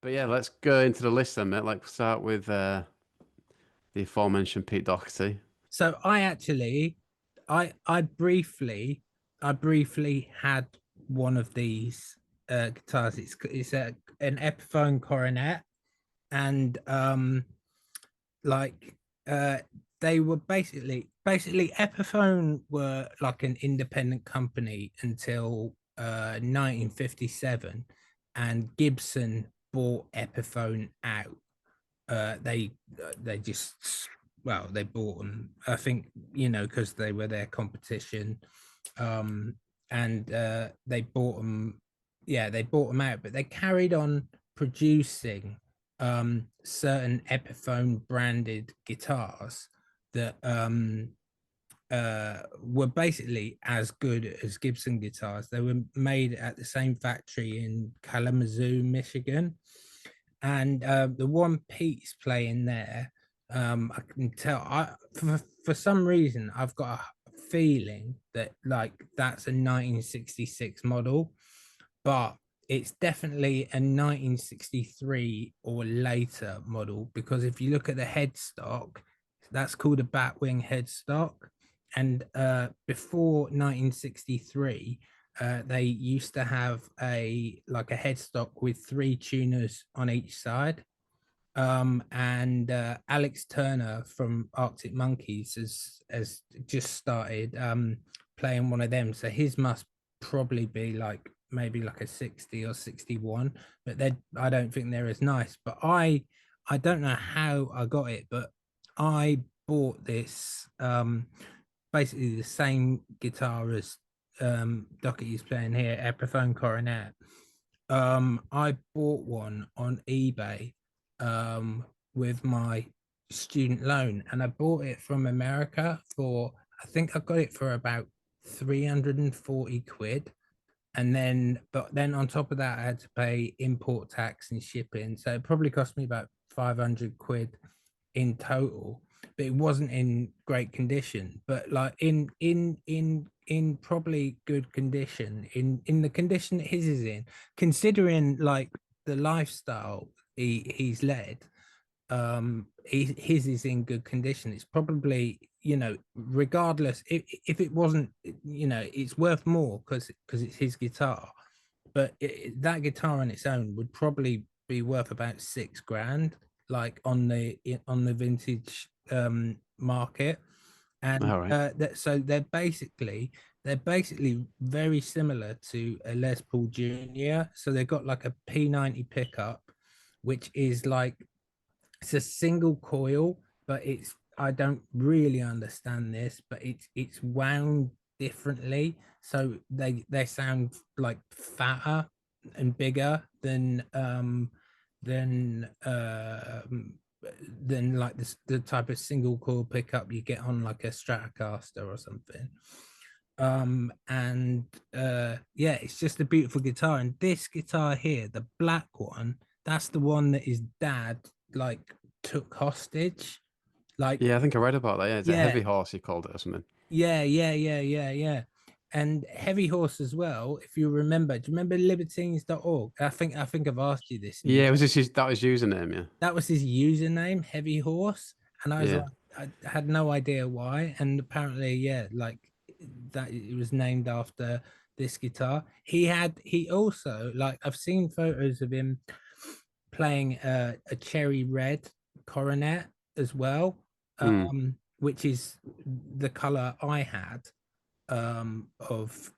But yeah, let's go into the list then, mate. Like, start with the aforementioned Pete Doherty. So I briefly had one of these guitars. It's an Epiphone Coronet, and like uh they were basically Epiphone were like an independent company until 1957, and Gibson bought Epiphone out. They just, well, they bought them, I think, because they were their competition. And they bought them. Yeah, they bought them out, but they carried on producing certain Epiphone branded guitars that were basically as good as Gibson guitars. They were made at the same factory in Kalamazoo, Michigan. And the one Pete's playing there, I can tell. For some reason, I've got a feeling that like that's a 1966 model, but it's definitely a 1963 or later model, because if you look at the headstock, that's called a batwing headstock. And before 1963, they used to have a like a headstock with three tuners on each side. And Alex Turner from Arctic Monkeys has just started playing one of them, so his must probably be like maybe like a 60 or 61, but they I don't think they're as nice. But I don't know how I got it, but I bought this basically the same guitar as Doherty's playing here, Epiphone Coronet. I bought one on eBay with my student loan, and I bought it from America for, I think I got it for about 340 quid. And then, but then on top of that, I had to pay import tax and shipping. So it probably cost me about 500 quid in total. But it wasn't in great condition, but like in probably good condition, in the condition that his is in, considering like the lifestyle he's led. His is in good condition. It's probably, regardless, if it wasn't, it's worth more because it's his guitar. But that guitar on its own would probably be worth about 6 grand, like on the vintage market. And All right. so they're basically very similar to a Les Paul Junior. So they've got like a P90 pickup, which is like, it's a single coil, but it's, I don't really understand this, but it's wound differently, so they sound like fatter and bigger than like the type of single coil pickup you get on like a Stratocaster or something. And Yeah, it's just a beautiful guitar. And this guitar here, the black one, that's the one that his dad like took hostage. Like, Yeah, I think I read about that. Yeah, it's a yeah, heavy horse, he called it or something. yeah. And Heavy Horse as well, if you remember. Do you remember libertines.org? I think I've asked you this, and Yeah, you, it was just that was username. Yeah, that was his username, Heavy Horse. And I was yeah. like, I had no idea why. And apparently, yeah, like that it was named after this guitar. He also, like, I've seen photos of him playing a cherry red coronet as well, Hmm. which is the color I had of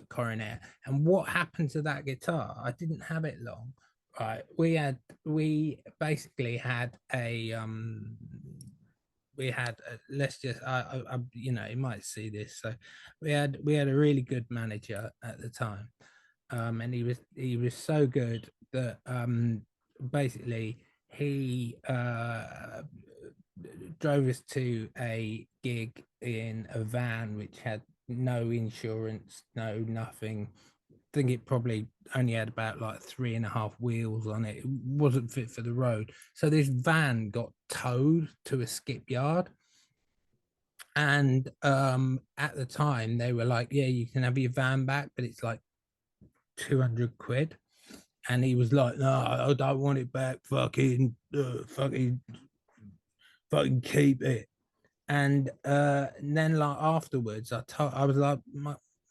coronet. And what happened to that guitar? I didn't have it long. Right, we basically had let's just you might see this. So we had a really good manager at the time, and he was so good that basically he drove us to a gig in a van which had no insurance, no nothing. I think it probably only had about like 3.5 wheels on it. It wasn't fit for the road. So this van got towed to a skip yard. And at the time they were like, yeah, you can have your van back, but it's like 200 quid. and he was like, no, I don't want it back, fucking keep it. And then like afterwards I was like,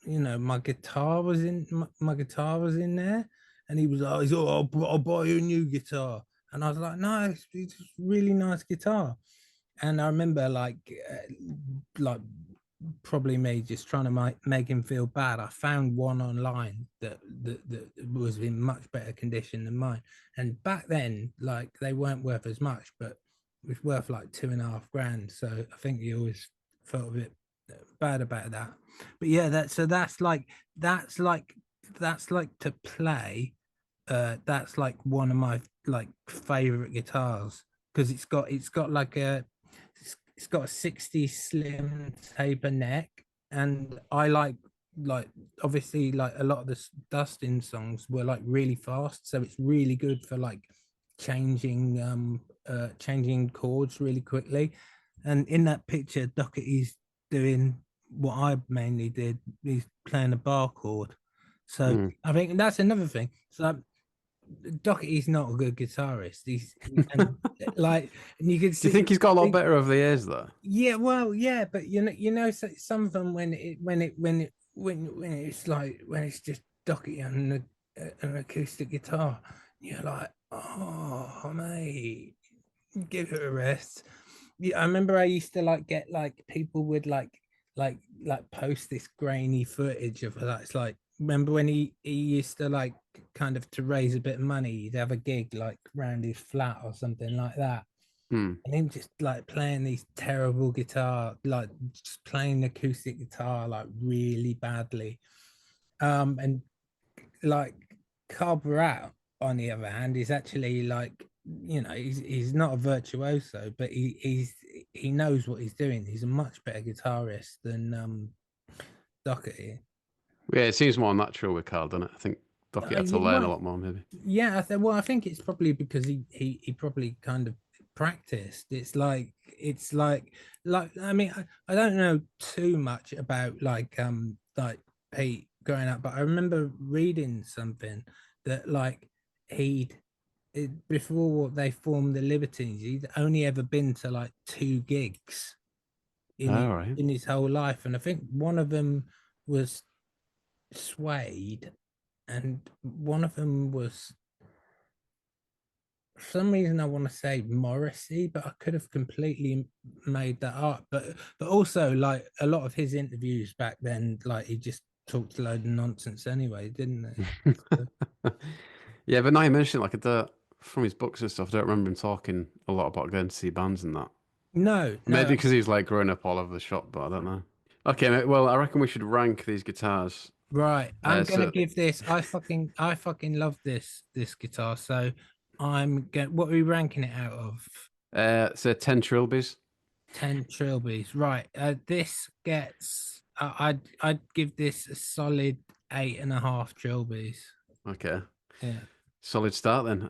my guitar was in my guitar was in there, and he was like, I'll buy you a new guitar. And I was like, no, it's a really nice guitar. And I remember like probably me just trying to make him feel bad. I found one online that was in much better condition than mine. And back then, like, they weren't worth as much, but it was worth like $2.5 grand. So I think he always felt a bit bad about that. But yeah, that's like to play. That's like one of my like favorite guitars, because it's got like it's got a 60 slim taper neck, and I like obviously like a lot of the Dustin songs were like really fast, so it's really good for like changing chords really quickly. And in that picture, Doherty's doing what I mainly did. He's playing a bar chord. So I think that's another thing. So Doherty's not a good guitarist. And like, and you can Do you think he's got a lot better over the years, though? Yeah, well, yeah, but some of them when it's like when it's just Doherty on an acoustic guitar, you're like, oh mate, give it a rest. Yeah, I remember I used to like get like people would like post this grainy footage of that. It's like, remember when he used to like kind of to raise a bit of money, he'd have a gig like round his flat or something like that. And him just like playing these terrible guitar, like just playing acoustic guitar like really badly. And like Carburat, on the other hand, is actually like, he's not a virtuoso, but he knows what he's doing. He's a much better guitarist than Doherty. Yeah, it seems more natural with Carl, doesn't it? I think Doherty had to learn a lot more, maybe. Yeah, I think it's probably because he probably kind of practiced. Like I mean, I don't know too much about like Pete growing up, but I remember reading something that like before they formed the Libertines, he'd only ever been to like 2 gigs All right. in his whole life, and I think one of them was Suede, and one of them was, for some reason I want to say Morrissey, but I could have completely made that up. But also like a lot of his interviews back then, like he just talked a load of nonsense anyway, didn't he? So, Yeah, but now you mention it, like from his books and stuff, I don't remember him talking a lot about going to see bands and that. no, Maybe no, because he's like growing up all over the shop, but I don't know. Okay, mate, well, I reckon we should rank these guitars. right. I'm gonna So, give this. I fucking love this guitar. So I'm going. What are we ranking it out of? so 10 trilbies. 10 trilbies. Right. This gets. I'd give this a solid 8.5 trilbies. Okay, Yeah. solid start then.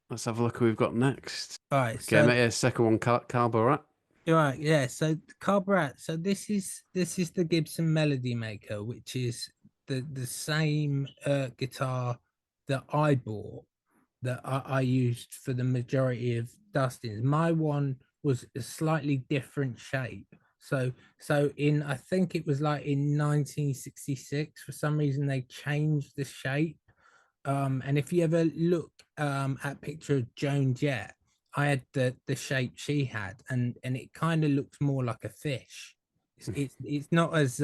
Let's have a look who we've got next. All right. Okay, So mate, yeah, second one, Carburat. right, yeah. So Carburet. So this is the Gibson Melody Maker, which is the same guitar that I bought, that I used for the majority of Dustin's. My one was a slightly different shape. So in, I think it was like in 1966, for some reason they changed the shape. And if you ever look at a picture of Joan Jett, I had the shape she had, and it kind of looks more like a fish. It's not as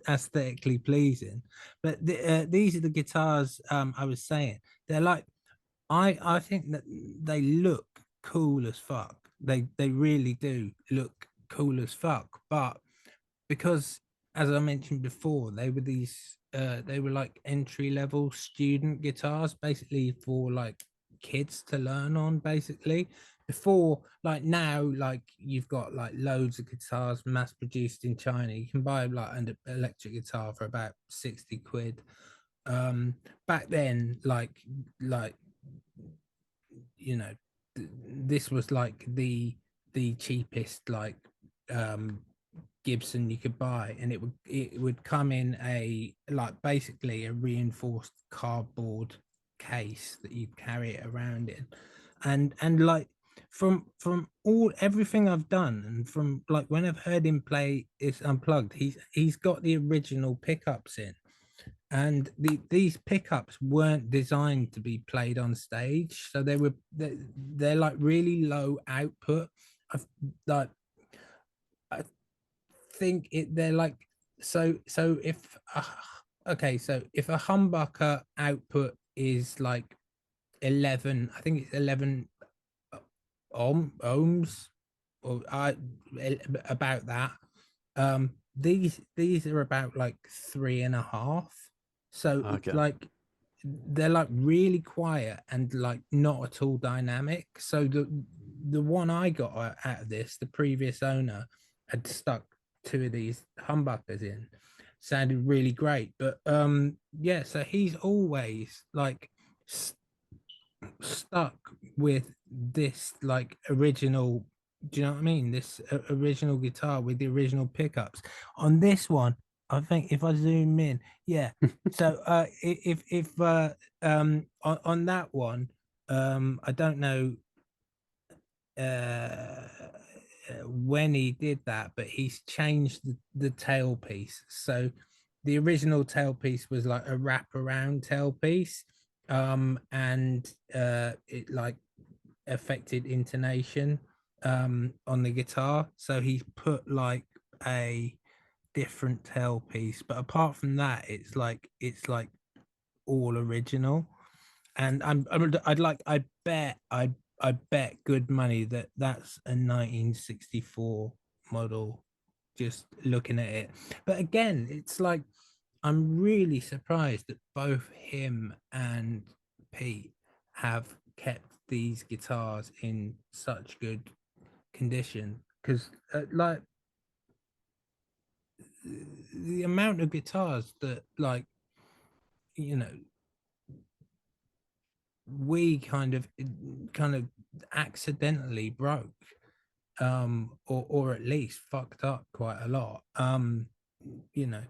aesthetically pleasing, but these are the guitars I was saying. They're like, I think that they look cool as fuck. They really do look cool as fuck. But because, as I mentioned before, they were like entry level student guitars, basically for like kids to learn on, basically. Before, like now, like you've got like loads of guitars mass produced in China. You can buy like an electric guitar for about 60 quid. Back then, like you know this was like the cheapest like um Gibson you could buy, and it would come in a like basically a reinforced cardboard case that you carry it around in. And like from everything I've done, and from like when I've heard him play it's unplugged, he's got the original pickups in, and these pickups weren't designed to be played on stage, so they're like really low output. I've like I think they're like so if okay, so if a humbucker output is like 11, I think it's 11 ohms, or about that. These are about like 3.5, so it's Okay. like they're like really quiet and like not at all dynamic. So the one I got out of this, the previous owner had stuck 2 of these humbuckers in, sounded really great. But yeah, so he's always like stuck with this like original, do you know what I mean, this original guitar with the original pickups. On this one, I think if I zoom in, yeah, so if on that one, I don't know when he did that, but he's changed the tailpiece. So the original tailpiece was like a wraparound tailpiece, and it like affected intonation on the guitar. So he's put like a different tailpiece, but apart from that, it's like all original. And I bet good money that that's a 1964 model, just looking at it. But again, it's like I'm really surprised that both him and Pete have kept these guitars in such good condition, because like the amount of guitars that, like, you know, we kind of accidentally broke, or at least fucked up quite a lot. You know,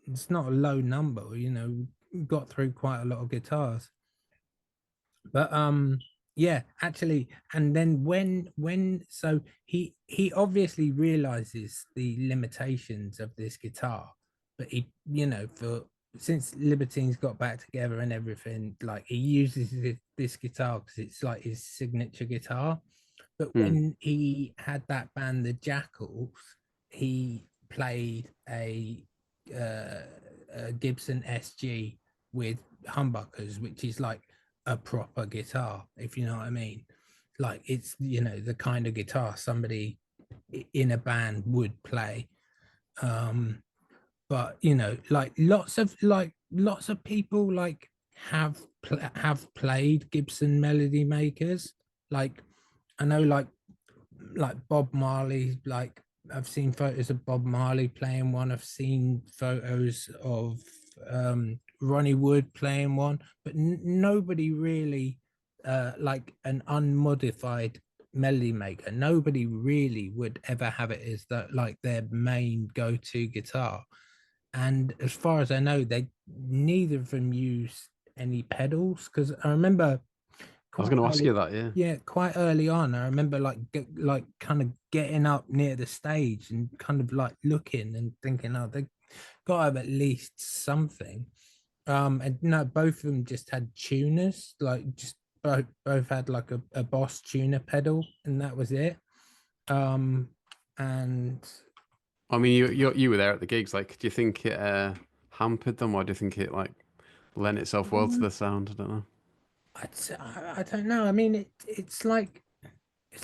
it's not a low number, you know, got through quite a lot of guitars. But yeah, actually, and then when so he obviously realizes the limitations of this guitar, but he, you know, for since Libertines got back together and everything, like he uses this guitar because it's like his signature guitar. But when he had that band, the Jackals, he played a Gibson SG with humbuckers, which is like a proper guitar, if you know what I mean. Like it's, you know, the kind of guitar somebody in a band would play. But you know, like lots of people like have played Gibson melody makers. Like I know like Bob Marley, like I've seen photos of Bob Marley playing one. I've seen photos of Ronnie Wood playing one, but nobody really like an unmodified melody maker. Nobody really would ever have it as that, like their main go-to guitar. And as far as I know, they neither of them use any pedals, because I remember I was going to ask you that, yeah. yeah, quite early on, I remember like kind of getting up near the stage and kind of like looking and thinking, oh, they got to have at least something. And no, both of them just had tuners, like just both had like a Boss tuner pedal, and that was it. And I mean, you were there at the gigs. Like, do you think it hampered them, or do you think it like lent itself well to the sound? I don't know. I don't know. I mean, it's like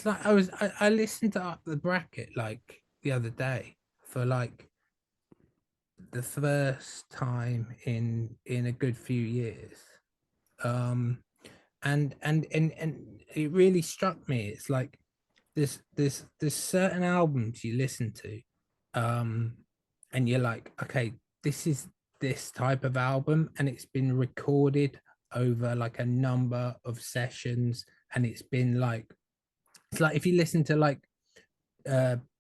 I listened to Up the Bracket like the other day for like the first time in a good few years. And it really struck me. It's like there's certain albums you listen to, and you're like, okay, this is this type of album, and it's been recorded over like a number of sessions, and it's been like, it's like if you listen to like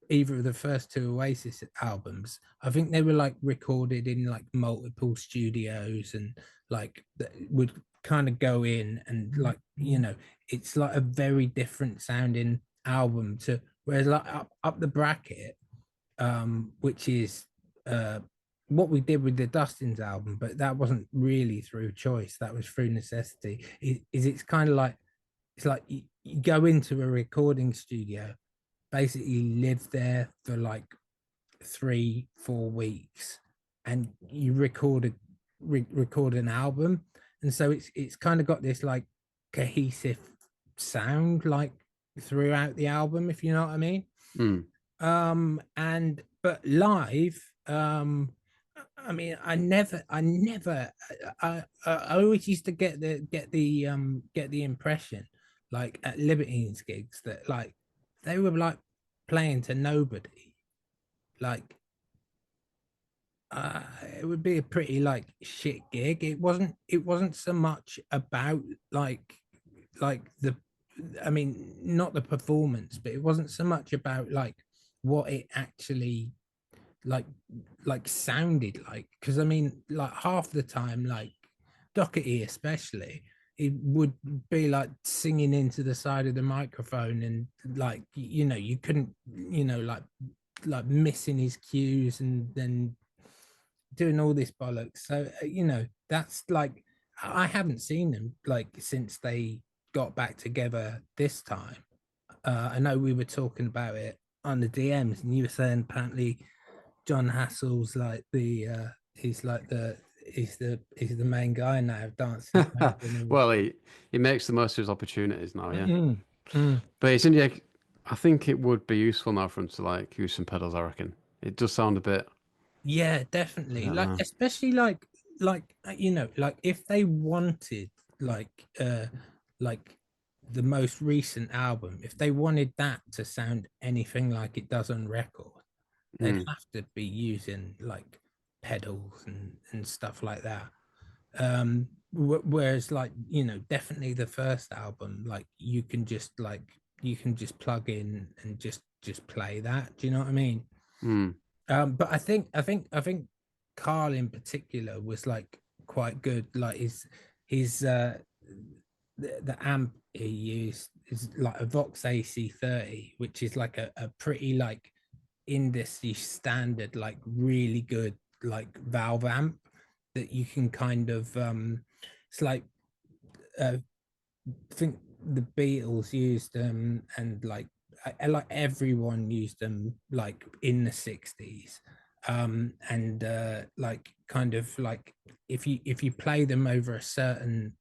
either of the first 2 Oasis albums, I think they were like recorded in like multiple studios and like that would kind of go in and like, you know, it's like a very different sounding album to, whereas like up the bracket, which is what we did with the Dustin's album, but that wasn't really through choice, that was through necessity. It's kind of like, it's like you go into a recording studio, basically live there for like 3-4 weeks, and you record an album. And so it's kind of got this like cohesive sound like throughout the album, if you know what I mean. And but live, I mean, I always used to get the impression, like at Libertines gigs, that like they were like playing to nobody. Like it would be a pretty like shit gig. It wasn't so much about like the, I mean, not the performance, but it wasn't so much about like what it actually like sounded like. Because I mean, like half the time, like Doherty especially, it would be like singing into the side of the microphone, and like, you know, you couldn't, you know, like missing his cues and then doing all this bollocks. So you know, that's like, I haven't seen them like since they got back together this time. I know we were talking about it on the DMs, and you were saying apparently John Hassel's like the he's the main guy now dancing. Well, he makes the most of his opportunities now, yeah. Mm, mm. But it's in, yeah, I think it would be useful now for him to like use some pedals, I reckon. It does sound a bit, Yeah, I definitely. don't Like know. especially like you know, like if they wanted like like the most recent album, if they wanted that to sound anything like it does on record, they'd Mm, have to be using like pedals and stuff like that. Whereas like, you know, definitely the first album, like you can just plug in and just play that. Do you know what I mean? mm, But I think Carl in particular was like quite good. Like his the amp he used is like a Vox AC30, which is like a pretty like industry standard, like really good like valve amp that you can kind of it's like I think the Beatles used them, and like like everyone used them like in the 60s. And like kind of like if you play them over a certain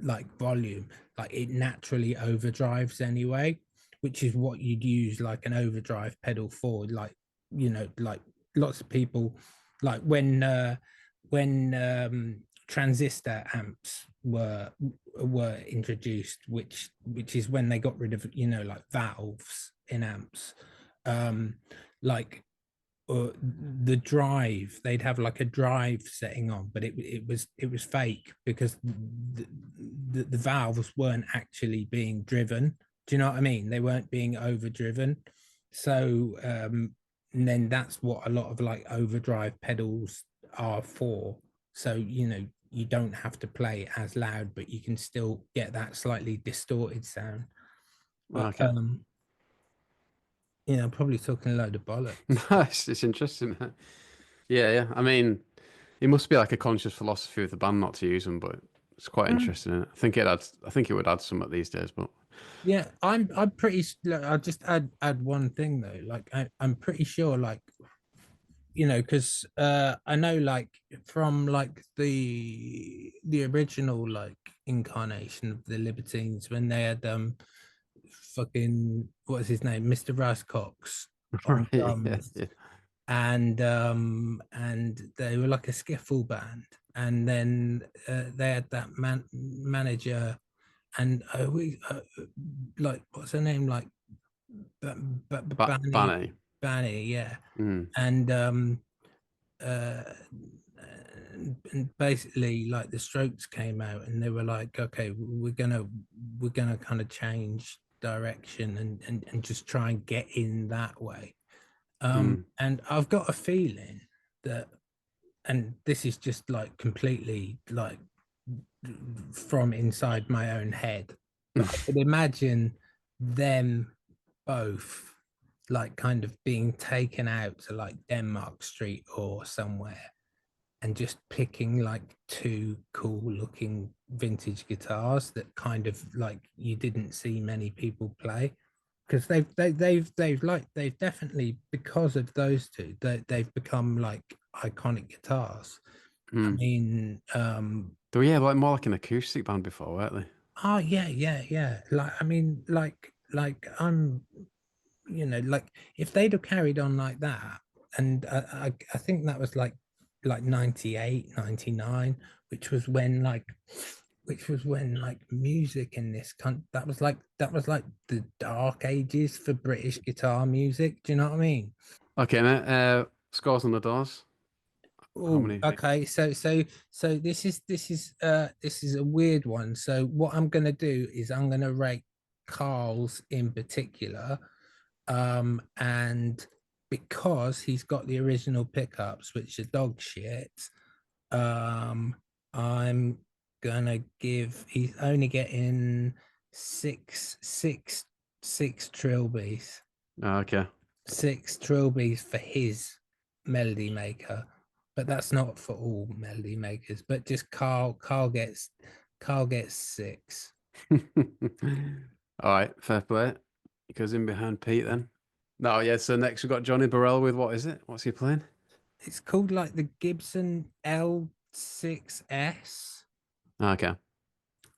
like volume, like it naturally overdrives anyway, which is what you'd use like an overdrive pedal for. Like, you know, like lots of people, like when transistor amps were introduced, which is when they got rid of, you know, like valves in amps. um like the drive, they'd have like a drive setting on, but it was fake, because the valves weren't actually being driven. Do you know what I mean? They weren't being overdriven. So and then that's what a lot of like overdrive pedals are for. So, you know, you don't have to play as loud, but you can still get that slightly distorted sound. But okay. you know, probably talking a load of bollocks. No, it's interesting. Yeah, yeah. I mean, it must be like a conscious philosophy of the band not to use them, but it's quite Mm. interesting. Isn't it? I think it would add some at these days, but Yeah, I'm pretty. Look, I'll just add one thing though. Like I'm pretty sure, like, you know, because I know like from like the original like incarnation of the Libertines, when they had fucking, what's his name, Mr. Russ Cox on right, yeah, drums, yeah. and they were like a skiffle band, and then they had that manager, and we like, what's her name, like Banny, Banny. Banny, yeah. Mm, And uh and basically like the Strokes came out, and they were like, okay, we're gonna kind of change direction and just try and get in that way. mm, And I've got a feeling that and this is just like completely like from inside my own head, but I could imagine them both like kind of being taken out to like Denmark Street or somewhere and just picking like two cool looking vintage guitars that kind of like you didn't see many people play, because they've definitely, because of those two, they've become like iconic guitars. I mean, They were, yeah, like more like an acoustic band before, weren't they? oh yeah. Like I mean, like I'm, you know, like if they'd have carried on like that, and I think that was like 98, 99, which was when like music in this country, that was like the dark ages for British guitar music. Do you know what I mean? Okay, mate. Scores on the doors. How Oh, many? okay. So this is a weird one. So what I'm gonna do is I'm gonna rate Carl's in particular, and because he's got the original pickups, which are dog shit, um, I'm gonna give. He's only getting six trilbies, Okay. six trilbies for his melody maker, but that's not for all melody makers. But just Carl gets six. All right, fair play. He goes in behind Pete then. No, yeah. So next we've got Johnny Burrell with what is it? What's he playing? It's called like the Gibson L6-S. Okay.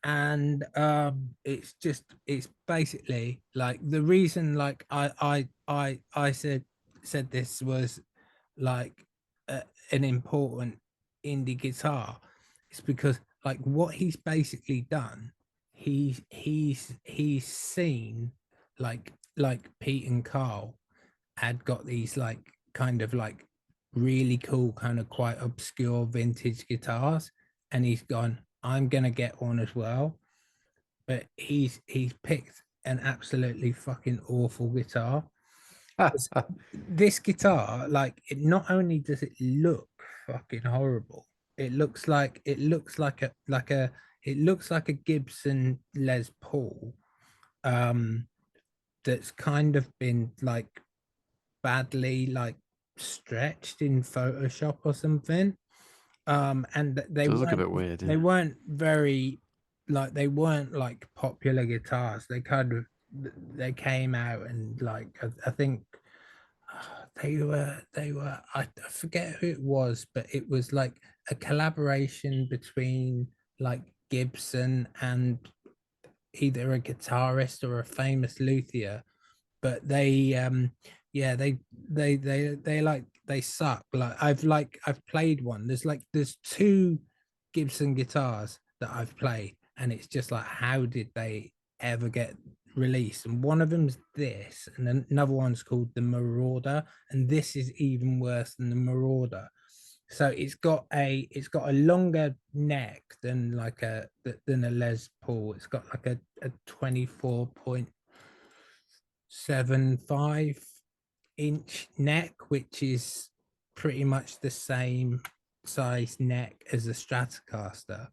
And it's basically like the reason like I said this was like an important indie guitar. It's because like what he's basically done, he's seen like Pete and Carl had got these like kind of like really cool kind of quite obscure vintage guitars, and he's gone, I'm gonna get one as well. But he's picked an absolutely fucking awful guitar. This guitar, like, it not only does it look fucking horrible, it looks like a Gibson Les Paul, um, that's kind of been like badly like stretched in Photoshop or something. And Does look a bit weird, yeah. they weren't very like they weren't like popular guitars. They kind of they came out and like I think I forget who it was, but it was like a collaboration between like Gibson and either a guitarist or a famous luthier. But they yeah, they like they suck. Like I've played one. There's two Gibson guitars that I've played, and it's just like, how did they ever get released? And one of them's this, and then another one's called the Marauder, and this is even worse than the Marauder. So it's got a longer neck than like than a Les Paul. It's got like a 24.75-inch neck, which is pretty much the same size neck as a Stratocaster.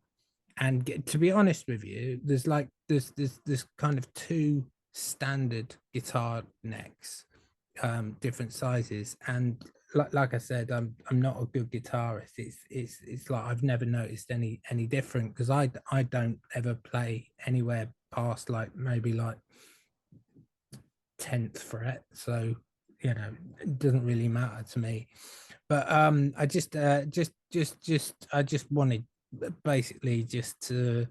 And to be honest with you, there's kind of two standard guitar necks, different sizes. And like I said, I'm not a good guitarist. It's like I've never noticed any different, because I don't ever play anywhere past like maybe like 10th fret, so you know it doesn't really matter to me. But I just wanted basically just to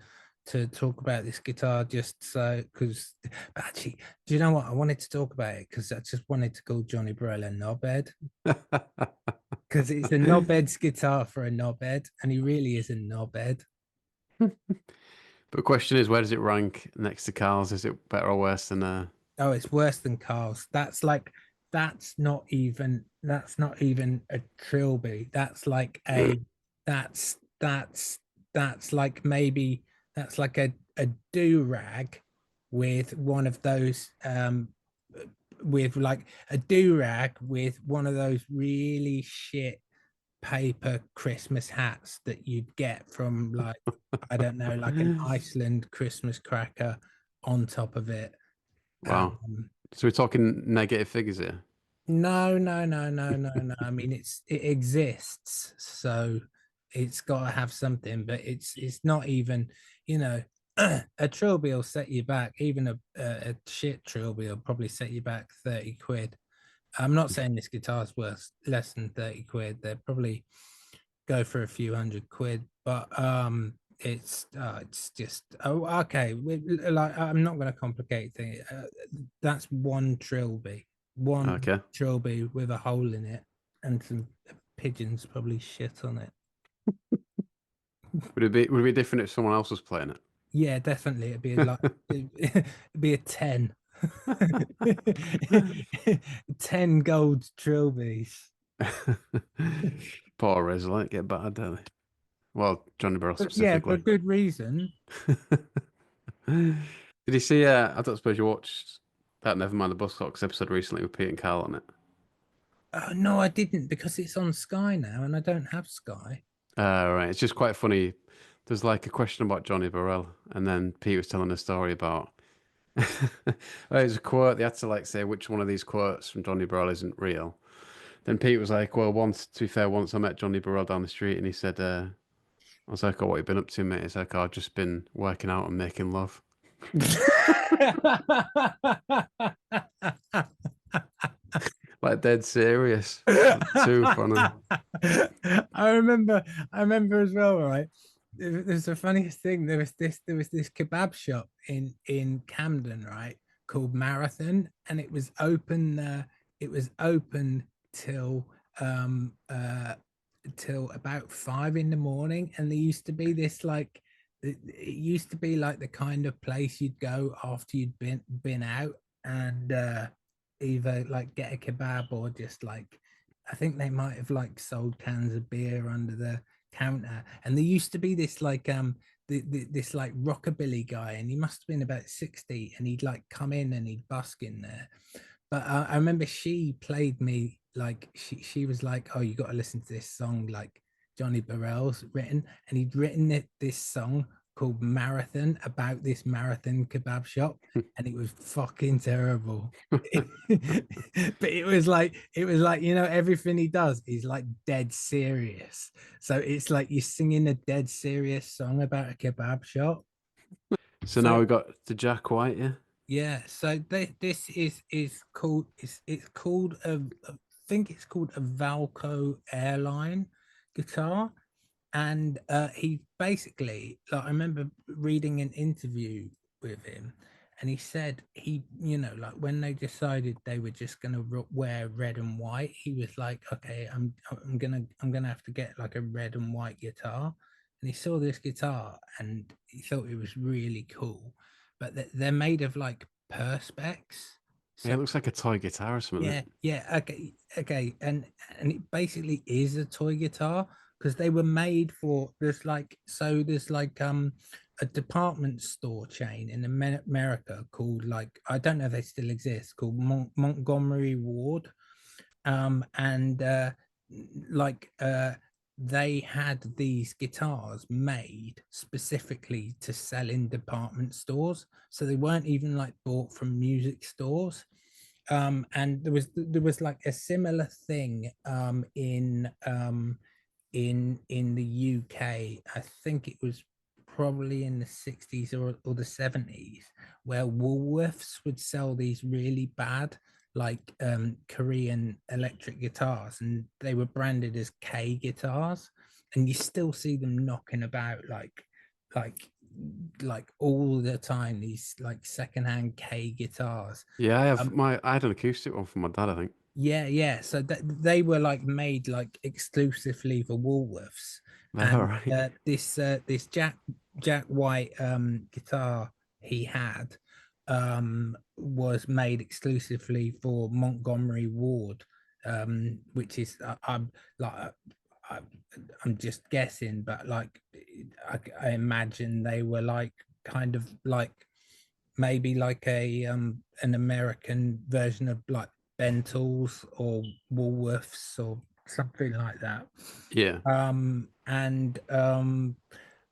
talk about this guitar, just so, because actually, do you know what, I wanted to talk about it because I just wanted to call Johnny Burrell a knobhead, because it's a knobhead's guitar for a knobhead, and he really is a knobhead. But the question is, where does it rank next to Carl's? Is it better or worse than Oh, it's worse than Carl's. That's like that's not even a trilby. That's like a that's that's that's like maybe that's like a do-rag with one of those with like a do-rag with one of those really shit paper Christmas hats that you'd get from like, I don't know, like an Iceland Christmas cracker on top of it. Wow. So we're talking negative figures here. No, no, no, no, no, no. I mean, it exists, so it's got to have something. But it's not even, you know, a trilby will set you back. Even a shit trilby will probably set you back 30 quid. I'm not saying this guitar's worth less than 30 quid. They'll probably go for a few £100, but it's just okay. Like, I'm not going to complicate things. That's one trilby, one Okay. trilby with a hole in it, and some pigeons probably shit on it. Would it be different if someone else was playing it? Yeah, definitely. It'd be like it'd be a 10. 10 gold trilbies. Poor Riz, like get battered, don't they? Well, Johnny Burrow But yeah, for specifically. good reason. Did you see? I don't suppose you watched that Nevermind the Buzzcocks episode recently with Pete and Carl on it. No, I didn't, because it's on Sky now and I don't have Sky. Right. It's just quite funny. There's like a question about Johnny Burrell, and then Pete was telling a story about. Well, it was a quote. They had to like say which one of these quotes from Johnny Burrell isn't real. Then Pete was like, "Well, once to be fair, once I met Johnny Burrell down the street, and he said, I was like, oh, what have you been up to, mate?' He's like, oh, I've just been working out and making love." Like dead serious. Too funny. I remember as well, right? There's the funniest thing. There was this kebab shop in Camden, right, called Marathon, and it was open till till about 5 in the morning. And there used to be this like it used to be like the kind of place you'd go after you'd been out, and either like get a kebab or just like, I think they might have like sold cans of beer under the counter. And there used to be this like this like rockabilly guy, and he must have been about 60, and he'd like come in and he'd busk in there. But I remember she played me like, she was like, oh, you got to listen to this song like Johnny Burrell's written, and he'd written this song called Marathon about this marathon kebab shop, and it was fucking terrible. But it was like, everything he does is like dead serious. So it's like you're singing a dead serious song about a kebab shop. So now So we got the Jack White, yeah. yeah, so this is called, it's called I think it's called a Valco Airline guitar. And he basically, like, I remember reading an interview with him, and he said like when they decided they were just gonna wear red and white, he was like, okay, I'm gonna have to get like a red and white guitar. And he saw this guitar and he thought it was really cool, but they're made of like perspex. Yeah, So it looks like a toy guitar or something. yeah, okay, and it basically is a toy guitar, because they were made for, there's like a department store chain in America called, like, I don't know if they still exist, called Montgomery Ward, and like they had these guitars made specifically to sell in department stores, so they weren't even like bought from music stores. And there was like a similar thing in the UK. I think it was probably in the 60s or the 70s, where Woolworths would sell these really bad like Korean electric guitars, and they were branded as K guitars, and you still see them knocking about like like all the time, these like secondhand K guitars. Yeah, Um, I had an acoustic one from my dad, I think. yeah. So they were like made like exclusively for Woolworths. All And right. this Jack White guitar he had was made exclusively for Montgomery Ward, which is I'm like I, I'm just guessing, but like I imagine they were like kind of like maybe like a an American version of like Bentals or Woolworths or something like that. Yeah.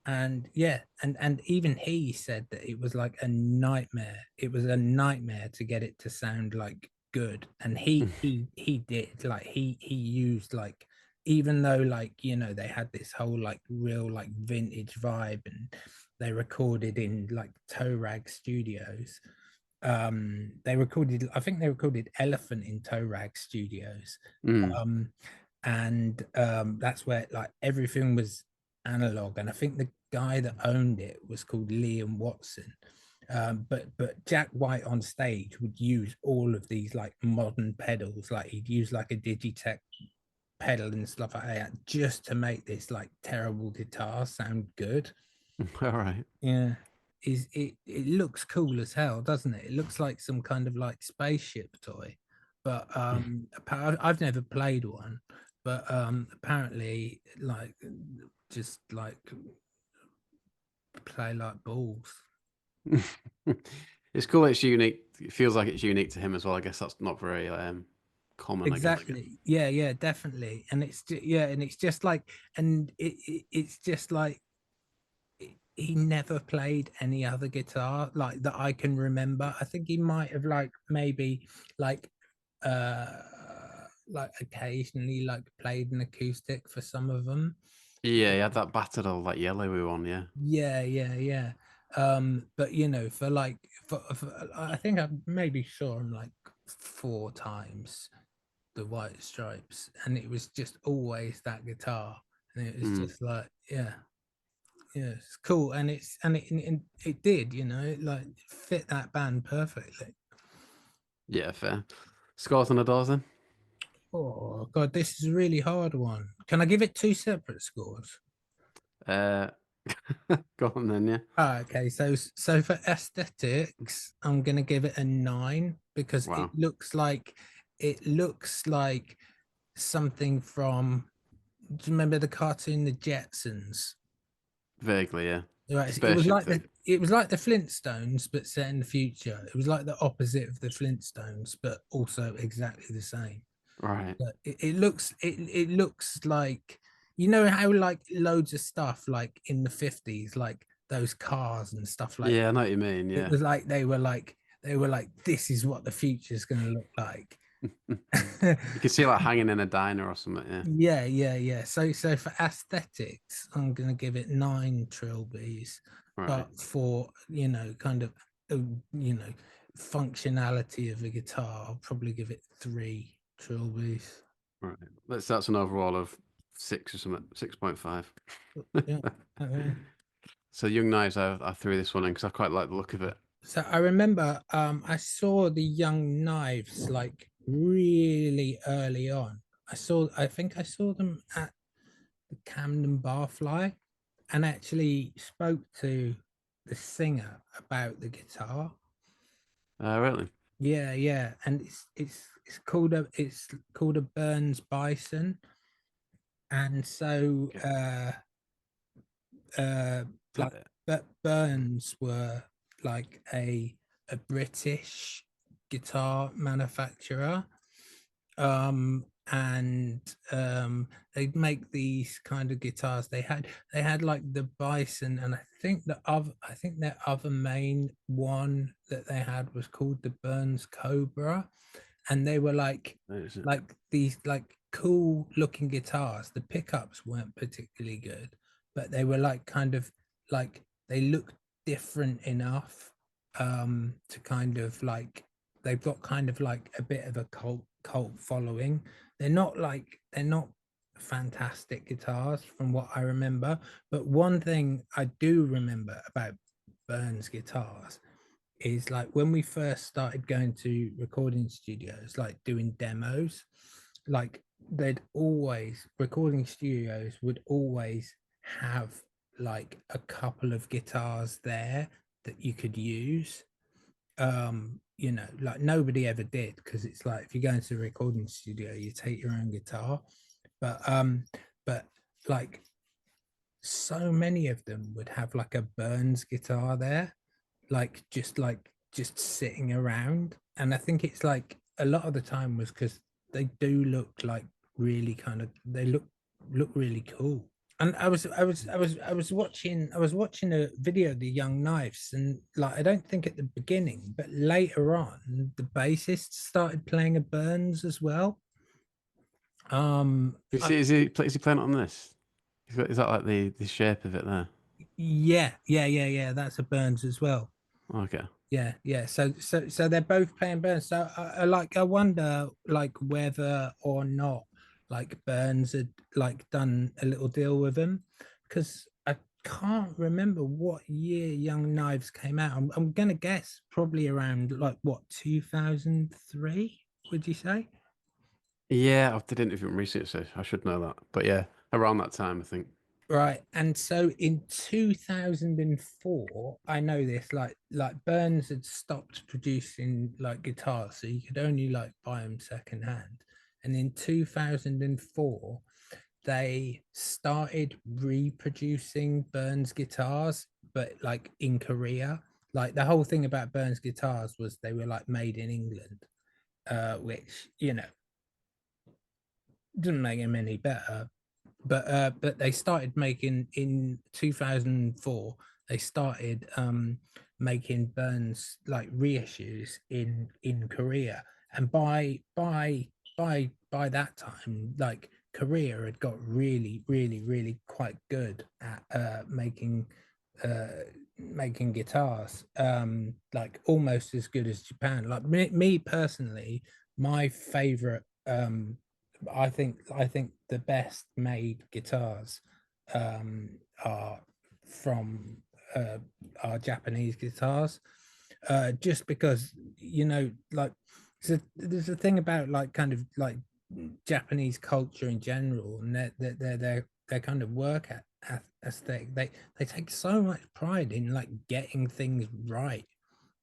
And yeah, and even he said that it was like a nightmare. It was a nightmare to get it to sound like good. And he did, like, he used, like, even though, like, you know, they had this whole like real like vintage vibe, and they recorded in like toe rag studios. I think they recorded Elephant in toe rag studios. Mm. um and that's where like everything was analog, and I think the guy that owned it was called Liam Watson. But Jack White on stage would use all of these like modern pedals, like he'd use like a Digitech pedal and stuff like that, just to make this like terrible guitar sound good. All right. Yeah. It looks cool as hell, doesn't it? It looks like some kind of like spaceship toy. But I've never played one, but apparently like just like play like balls. It's cool. It's unique. It feels like it's unique to him as well. I guess that's not very common. I guess. Exactly. Yeah, yeah, definitely. And yeah, and it's just like, and it's just like he never played any other guitar like that I can remember. I think he might have like maybe like uh like occasionally like played an acoustic for some of them. Yeah, he had that battered old like yellowy one. Yeah. Yeah, yeah, yeah. But you know, for like for I think I maybe saw him like 4 times, the White Stripes, and it was just always that guitar, and it was just like, yeah, yeah, it's cool, and it did, you know, it like fit that band perfectly. Yeah, fair. Scores on the doors then. Oh god, this is a really hard one. Can I give it 2 separate scores? Uh, go on then. Yeah. Okay, so for aesthetics, I'm gonna give it a 9 because Wow. it looks like something from, do you remember the cartoon The Jetsons? Vaguely, yeah. Right, Spaceship thing. it was like the Flintstones, but set in the future. It was like the opposite of the Flintstones, but also exactly the same. Right. But it looks like, you know how like loads of stuff like in the 50s, like those cars and stuff like Yeah, I that. know what you mean. It Yeah. was like they were like, this is what the future is gonna look like. You can see like hanging in a diner or something. Yeah. Yeah, yeah, yeah. So for aesthetics, I'm gonna give it 9 trilbies, Right. but for, you know, kind of you know, functionality of the guitar, I'll probably give it 3 trilbies. Right. That's an overall of 6 or something. 6.5. Yeah. Okay. So Young Knives, I threw this one in because I quite like the look of it. So I remember I saw the Young Knives like really early on. I think I saw them at the Camden Barfly, and actually spoke to the singer about the guitar. Really? Yeah, yeah, and it's called a Burns Bison, and so Okay. uh Is like, that it? but Burns were like a British guitar manufacturer, and they'd make these kind of guitars. They had like the Bison, and I think their other main one that they had was called the Burns Cobra, and they were Is it? like these like cool looking guitars. The pickups weren't particularly good, but they were like kind of like, they looked different enough to kind of like, they've got kind of like a bit of a cult following. They're not fantastic guitars from what I remember, but one thing I do remember about Burns guitars is like when we first started going to recording studios, like doing demos, like they'd always, recording studios would always have like a couple of guitars there that you could use. You know, like nobody ever did, because it's like if you go into a recording studio, you take your own guitar. But like so many of them would have like a Burns guitar there, like just sitting around. And I think it's like a lot of the time was because they do look like really kind of, they look really cool. And I was watching a video of the Young Knives, and like I don't think at the beginning, but later on, the bassist started playing a Burns as well. Is he playing it on this? Is that like the shape of it there? Yeah. That's a Burns as well. Okay. Yeah. So they're both playing Burns. So I wonder like whether or not like Burns had like done a little deal with him, because I can't remember what year Young Knives came out. I'm gonna guess probably around like what, 2003, would you say? Yeah, I didn't even research, so I should know that. But yeah, around that time, I think. Right. And so in 2004, I know this, like Burns had stopped producing like guitars, so you could only like buy them secondhand. And in 2004, they started reproducing Burns guitars, but like in Korea. Like the whole thing about Burns guitars was they were like made in England, which, you know, didn't make them any better. But they started making in 2004. They started making Burns like reissues in Korea, and by that time, like Korea had got really quite good at making guitars, like almost as good as Japan. Like me personally, my favorite I think the best made guitars are from are Japanese guitars, just because, you know, like there's a thing about like kind of like Japanese culture in general, and their kind of work aesthetic. They take so much pride in like getting things right.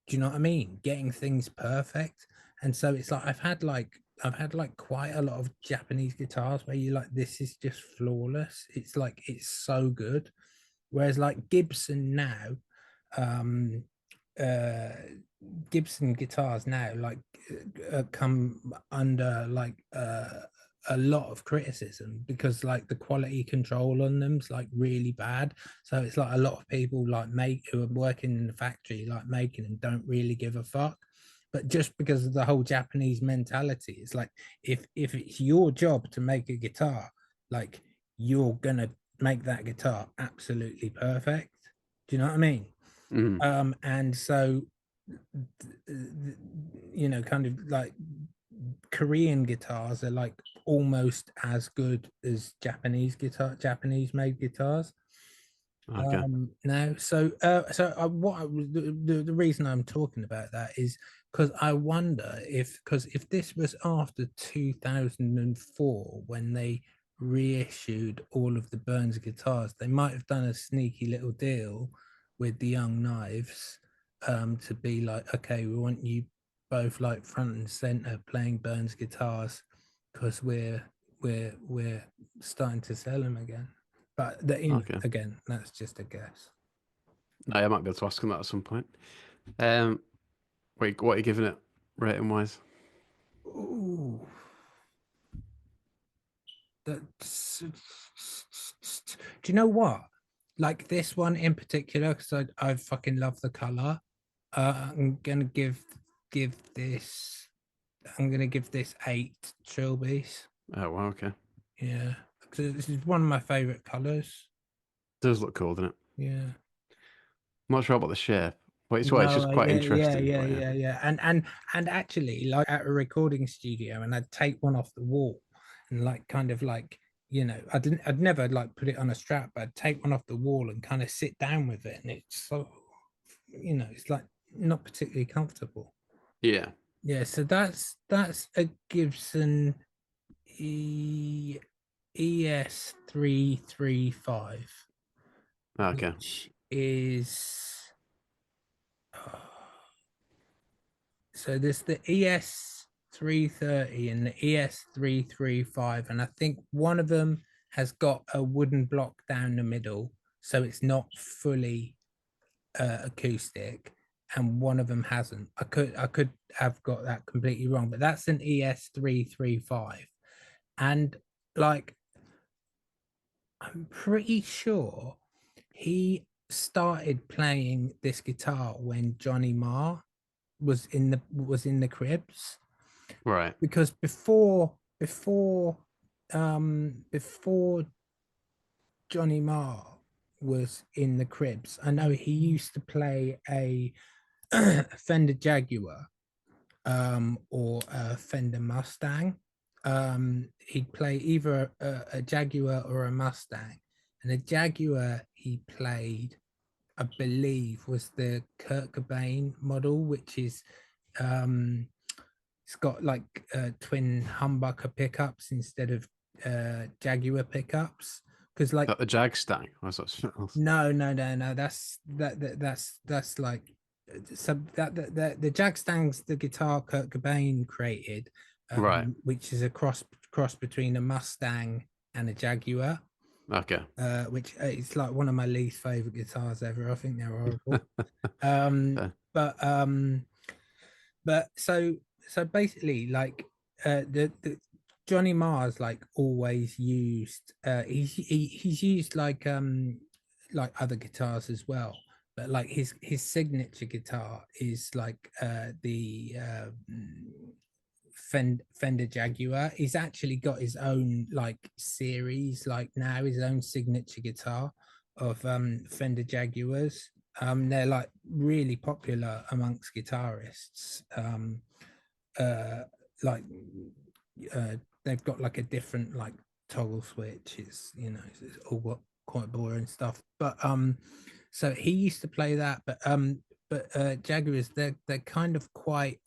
Do you know what I mean? Getting things perfect. And so it's like I've had like quite a lot of Japanese guitars where you like, this is just flawless. It's like it's so good. Whereas like Gibson now, um uh Gibson guitars now like come under like a lot of criticism, because like the quality control on them's like really bad. So it's like a lot of people like make who are working in the factory like making them don't really give a fuck. But just because of the whole Japanese mentality, it's like if it's your job to make a guitar, like you're gonna make that guitar absolutely perfect. Do you know what I mean? Mm. And so, you know, kind of like Korean guitars are like almost as good as Japanese made guitars. Okay. Now, the reason I'm talking about that is because I wonder if this was after 2004 when they reissued all of the Burns guitars, they might have done a sneaky little deal with the Young Knives, to be like, okay, we want you both like front and center playing Burns guitars because we're starting to sell them again. But you know, Okay. again, that's just a guess. No, I might be able to ask him that at some point. Um, wait, what are you giving it rating wise? Ooh, that's. Do you know what? Like this one in particular, because I fucking love the color. I'm gonna give this. I'm gonna give this 8 trilbies. Oh, wow, okay. Yeah, because this is one of my favorite colors. Does look cool, doesn't it? Yeah. I'm not sure about the shape, but it's No, just quite yeah, interesting. But yeah, yeah. And actually, like at a recording studio, and I'd take one off the wall, and like kind of like, you know, I'd never like put it on a strap, but I'd take one off the wall and kind of sit down with it, and it's so, you know, it's like not particularly comfortable. yeah. Yeah, so that's a Gibson ES 335, Okay. which is. So there's the ES 330 and the ES 335, and I think one of them has got a wooden block down the middle, so it's not fully acoustic, and one of them hasn't. I could have got that completely wrong, but that's an ES 335, And like, I'm pretty sure he started playing this guitar when Johnny Marr was in the cribs, Right. because before Johnny Marr was in the cribs, I know he used to play a Fender Jaguar, or a Fender Mustang. He'd play either a Jaguar or a Mustang, and the Jaguar he played, I believe, was the Kurt Cobain model, which is it's got like twin humbucker pickups instead of Jaguar pickups. Because like, The Jag Stang. That's something else. no, that's like, so that the Jag Stang's the guitar Kurt Cobain created, Right. which is a cross between a Mustang and a Jaguar. Okay. Which it's like one of my least favorite guitars ever. I think they're horrible. um, Fair. but so basically, like, the Johnny Marr's like always used. He's used like other guitars as well, but like his signature guitar is like the Fender Jaguar. He's actually got his own like series, like now his own signature guitar of Fender Jaguars. They're like really popular amongst guitarists. Uh, like they've got like a different like toggle switch. It's all got quite boring stuff. But so he used to play that, but Jaguars, they're kind of quite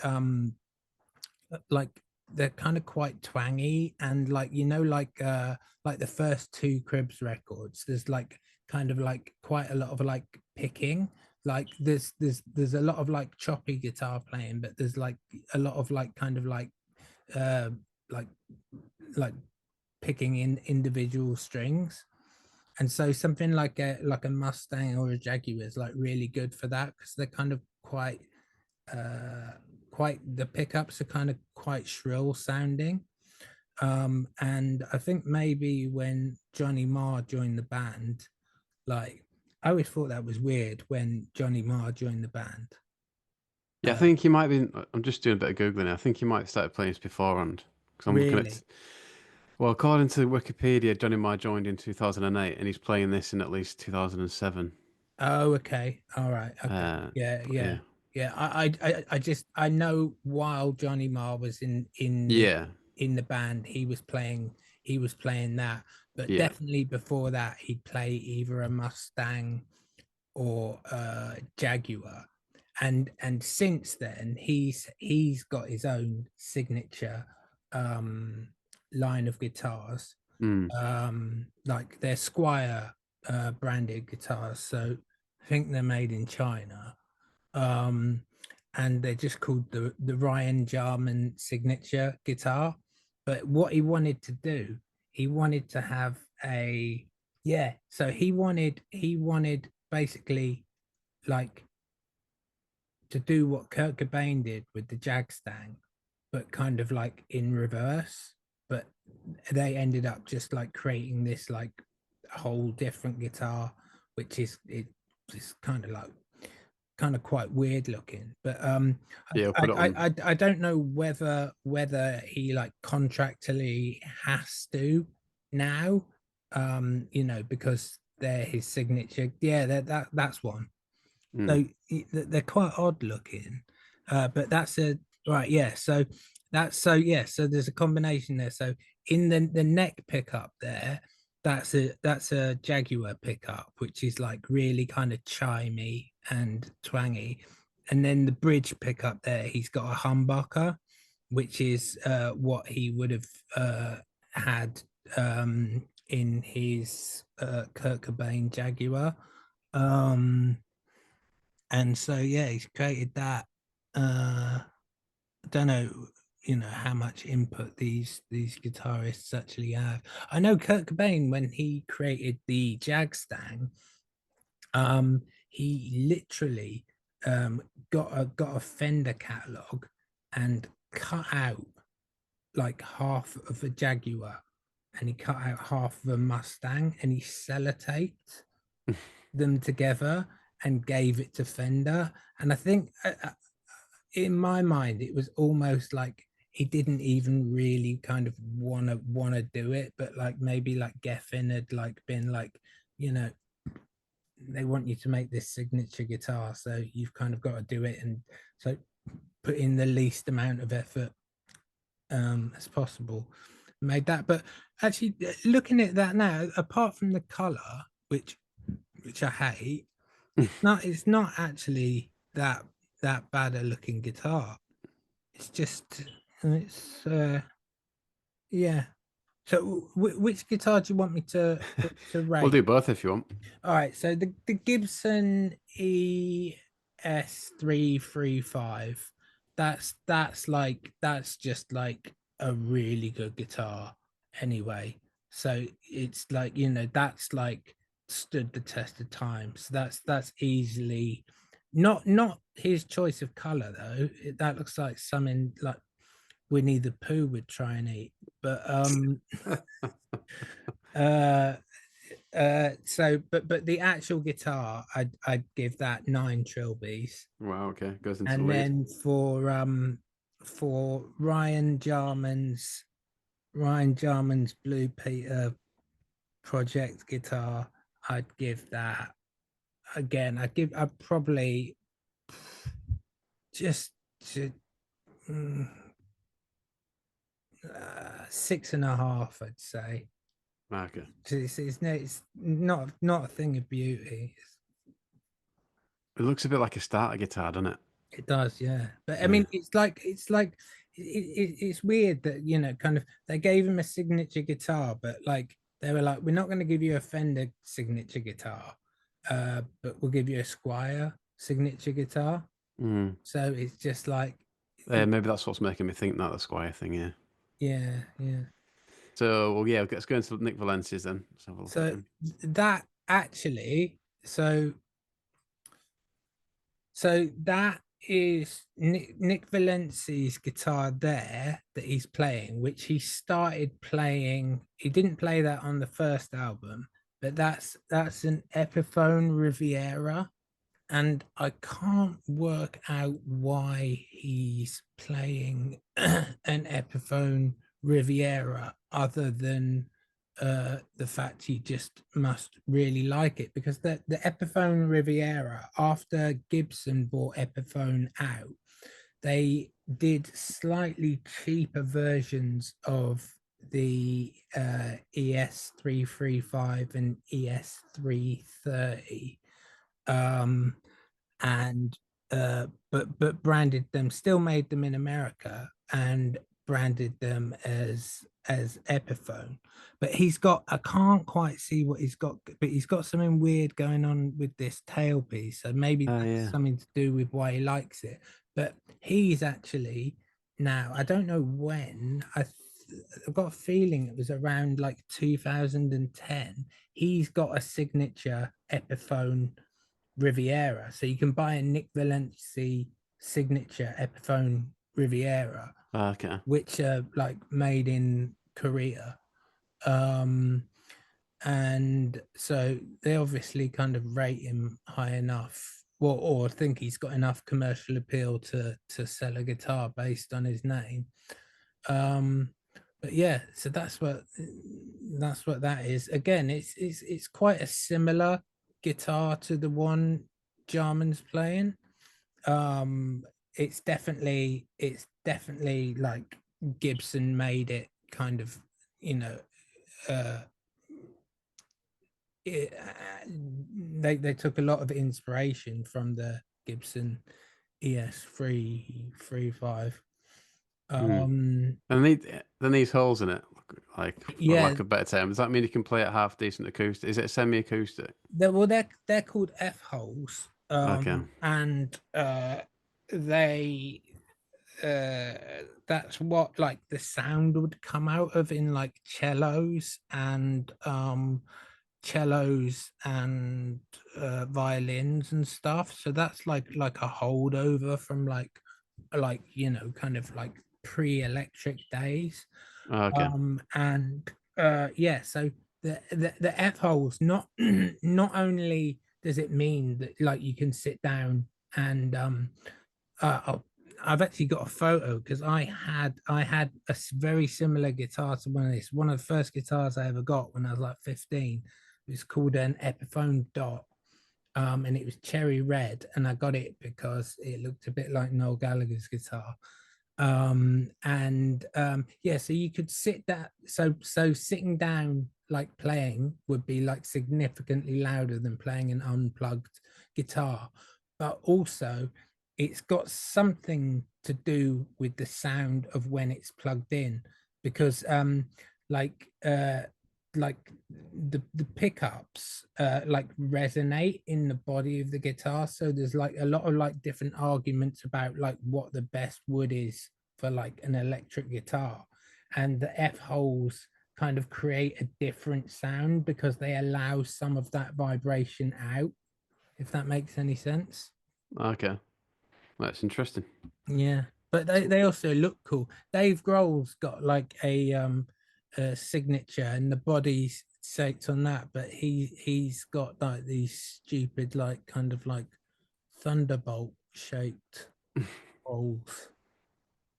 like, they're kind of quite twangy, and like, like the first two Cribs records, there's like kind of like quite a lot of like picking, like there's a lot of like choppy guitar playing, but there's like a lot of like kind of uh like like picking in individual strings. And so something like a Mustang or a Jaguar is like really good for that, because they're kind of uh quite, the pickups are kind of quite shrill sounding. And I think maybe when Johnny Marr joined the band, like, I always thought that was weird when Johnny Marr joined the band. Yeah, I think he might be. I'm just doing a bit of Googling. I think he might have started playing this beforehand. Because I'm looking at. Really? Well, according to Wikipedia, Johnny Marr joined in 2008 and he's playing this in at least 2007. Oh, okay. All right. Okay. Yeah, But yeah. yeah. I just, I know while Johnny Marr was Yeah. in the band, he was playing that, but Yeah. definitely before that, he'd play either a Mustang or Jaguar. And since then, he's got his own signature line of guitars, Mm. like they're Squire branded guitars. So I think they're made in China. Um, and they're just called the Ryan Jarman signature guitar. But what he wanted to do, he wanted to have a, yeah. So he wanted basically like to do what Kurt Cobain did with the Jag Stang, but kind of like in reverse. But they ended up just like creating this like whole different guitar, which is it's kind of like kind of quite weird looking. But Yeah, I'll put it on. I don't know whether he like contractually has to now, because they're his signature. Yeah, that's one. Mm. So they're quite odd looking, but that's a right. Yeah, so yeah. So there's a combination there. So in the neck pickup there, that's a Jaguar pickup, which is like really kind of chimey and twangy. And then the bridge pickup there, he's got a humbucker, which is what he would have had in his Kurt Cobain Jaguar. Um, and so yeah, he's created that. I don't know, how much input these guitarists actually have. I know Kurt Cobain, when he created the Jag Stang, he literally got a Fender catalog and cut out like half of a Jaguar, and he cut out half of a Mustang, and he sellotaped them together and gave it to Fender. And I think in my mind, it was almost like he didn't even really kind of wanna do it, but like maybe like Geffen had like been like, you know, they want you to make this signature guitar, so you've kind of got to do it, and so put in the least amount of effort as possible. Made that, but actually looking at that now, apart from the color, which I hate, it's not actually that bad a looking guitar. It's just it's yeah. So which guitar do you want me to rate? We'll do both if you want. All right, so the Gibson ES335, that's just like a really good guitar anyway. So it's like, you know, that's like stood the test of time. So that's easily not his choice of color though. That looks like something like Winnie the Pooh would try and eat. But so but the actual guitar, I'd give that 9 trilbies. Wow, okay, goes into the And lead. then for Ryan Jarman's Blue Peter project guitar, I'd give that again. I'd probably just to 6.5, I'd say. Okay. It's not a thing of beauty. It looks a bit like a starter guitar, doesn't it? It does, yeah. But I Yeah. mean, it's like it's weird that, you know, kind of they gave him a signature guitar, but like they were like, we're not going to give you a Fender signature guitar, but we'll give you a Squire signature guitar. Mm. So it's just like, Maybe that's what's making me think that the Squire thing, yeah. yeah. So, well, yeah, let's go into Nick Valencia's then. Let's have a look at So him. that actually, so that is Nick Valencia's guitar there that he's playing, which he started playing. He didn't play that on the first album, but that's an Epiphone Riviera, and I can't work out why he's playing an Epiphone Riviera other than the fact he just must really like it, because the Epiphone Riviera, after Gibson bought Epiphone out, they did slightly cheaper versions of the ES335 and ES330, and but branded them, still made them in America and branded them as Epiphone. But he's got, I can't quite see what he's got, but he's got something weird going on with this tailpiece, so maybe that's Yeah. something to do with why he likes it. But he's actually, now I don't know when, I've got a feeling it was around like 2010, he's got a signature Epiphone Riviera. So you can buy a Nick Valencia signature Epiphone Riviera, Okay. which are like made in Korea. And so they obviously kind of rate him high enough, or think he's got enough commercial appeal to sell a guitar based on his name. But yeah, so that's what that is. Again, it's quite a similar guitar to the one Jarman's playing. It's definitely like Gibson made it kind of, you know, they took a lot of inspiration from the Gibson ES335. And then these holes in it, like for Yeah, lack of a better term, does that mean you can play it half decent acoustic? Is it semi-acoustic? they're called F holes. Okay. And they that's what like the sound would come out of in like cellos and violins and stuff. So that's like a holdover from like, you know, kind of like pre-electric days. Okay. And yeah, so the F holes, not not only does it mean that like you can sit down and I've actually got a photo because I had a very similar guitar to one of this. One of the first guitars I ever got when I was like 15. It was called an Epiphone Dot. And it was cherry red, and I got it because it looked a bit like Noel Gallagher's guitar. And yeah, so you could sit that, so sitting down like playing would be like significantly louder than playing an unplugged guitar, but also it's got something to do with the sound of when it's plugged in, because like like the pickups like resonate in the body of the guitar, so there's like a lot of like different arguments about like what the best wood is for like an electric guitar, and the F holes kind of create a different sound because they allow some of that vibration out, if that makes any sense. Okay. That's interesting. Yeah, but they also look cool. Dave Grohl's got like a signature, and the body's shaped on that, but he's got like these stupid like kind of like thunderbolt shaped holes.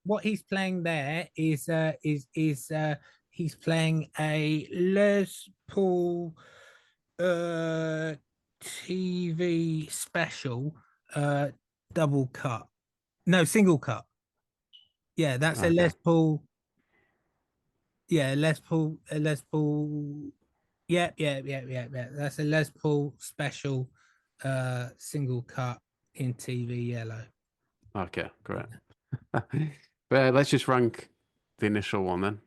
What he's playing there is he's playing a Les Paul uh TV special uh double cut. No, single cut. Yeah, that's a Okay. Les Paul. Yeah, Les Paul. A Les Paul. Yeah, yeah, yeah, yeah, yeah. That's a Les Paul special, single cut in TV yellow. Okay, great. But let's just rank the initial one then.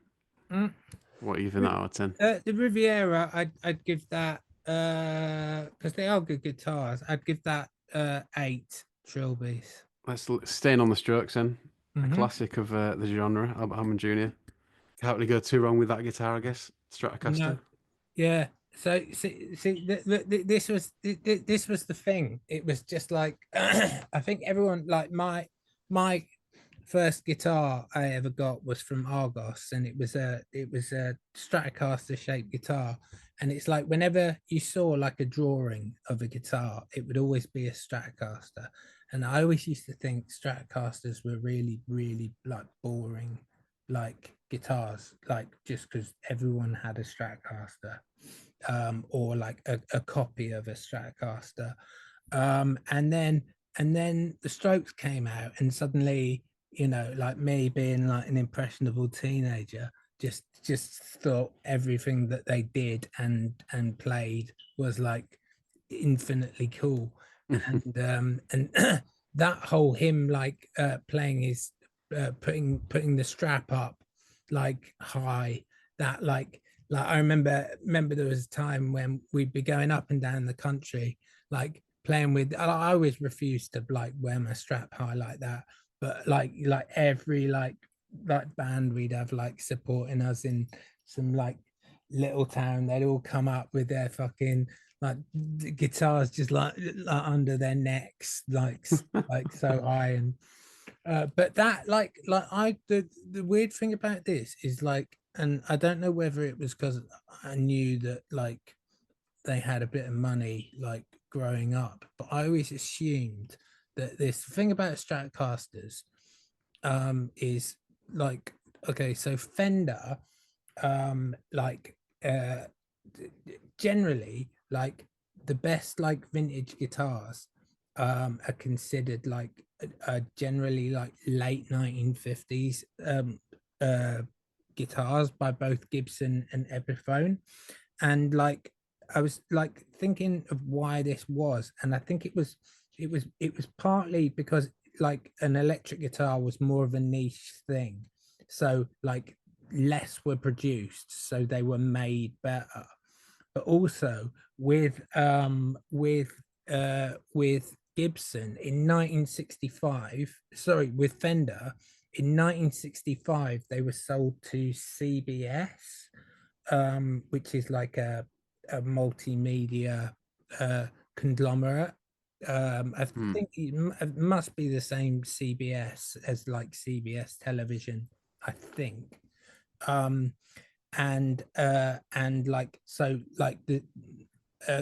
Mm. What are you giving that out of 10? The Riviera, I'd give that because they are good guitars. I'd give that 8 trilbies. Staying on the Strokes then. A Mm-hmm. classic of the genre, Albert Hammond Jr. Can't really go too wrong with that guitar, I guess. No, Stratocaster. yeah. So see this was the thing. It was just like I think everyone like my first guitar I ever got was from Argos, and it was a Stratocaster shaped guitar. And it's like whenever you saw like a drawing of a guitar, it would always be a Stratocaster. And I always used to think Stratocasters were really, really like boring, like guitars, like just because everyone had a Stratocaster, or like a copy of a Stratocaster. And then the Strokes came out, and suddenly, like me being like an impressionable teenager, just thought everything that they did and played was like infinitely cool. And that whole him like playing his putting the strap up like high, that like I remember there was a time when we'd be going up and down the country, like playing with. I always refused to like wear my strap high like that, but like every like band we'd have like supporting us in some like little town, they'd all come up with their fucking like guitars just like under their necks, like so high. And but that like I the weird thing about this is like, and I don't know whether it was because I knew that like they had a bit of money like growing up, but I always assumed that this thing about Stratocasters is like, okay, so Fender like generally like the best like vintage guitars are considered like generally like late 1950s uh guitars by both Gibson and Epiphone. And like I was like thinking of why this was, and I think it was partly because like an electric guitar was more of a niche thing, so like less were produced, so they were made better. But also with Gibson in 1965, sorry, with Fender in 1965, they were sold to CBS, which is like a multimedia uh, conglomerate. I think it must be the same CBS as like CBS television, I think. And like, so like the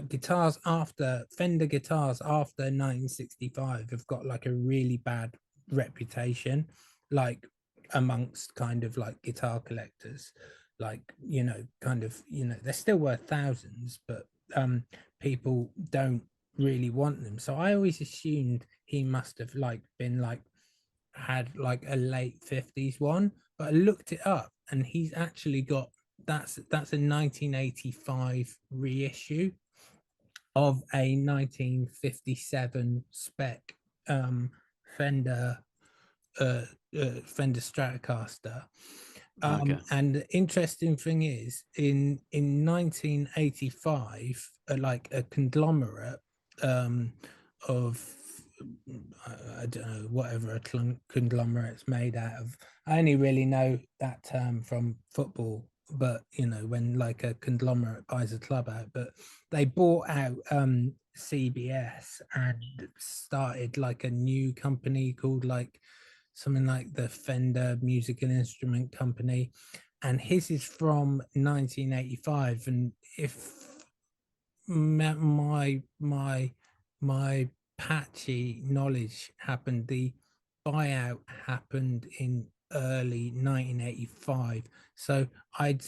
guitars after Fender guitars after 1965 have got like a really bad reputation, like amongst kind of like guitar collectors, like, you know, kind of, you know, they're still worth thousands, but people don't really want them. So I always assumed he must have like been like had like a late 50s one, but I looked it up and he's actually got that's a 1985 reissue of a 1957 spec Fender Fender Stratocaster. Okay. And the interesting thing is, in 1985, like a conglomerate of I don't know, whatever a conglomerate's made out of. I only really know that term from football, but you know, when like a conglomerate buys a club out, but they bought out CBS and started like a new company called like something like the Fender Music and Instrument Company, and his is from 1985. And if my patchy knowledge happened, the buyout happened in early 1985. So I'd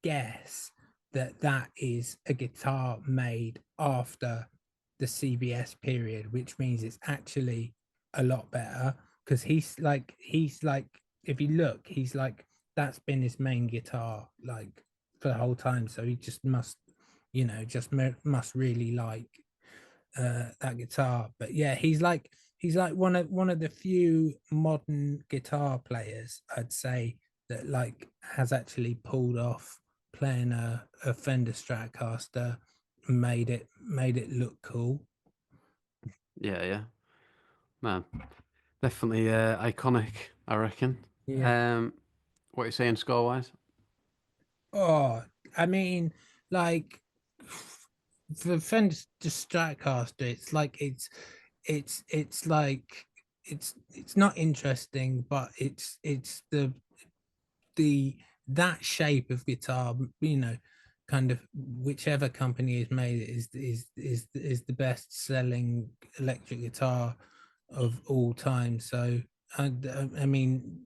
guess that that is a guitar made after the CBS period, which means it's actually a lot better, because he's like if you look, he's like that's been his main guitar like for the whole time. So he just must, you know, just must really like that guitar. But yeah, he's like one of the few modern guitar players, I'd say, that like has actually pulled off playing a Fender Stratocaster, made it look cool. Yeah. Man, definitely iconic, I reckon. Yeah. Um, what are you saying score wise? Oh, I mean, like for Fender Stratocaster, it's like it's like it's not interesting, but it's the that shape of guitar, you know, kind of whichever company has made it is the best selling electric guitar of all time. So I mean,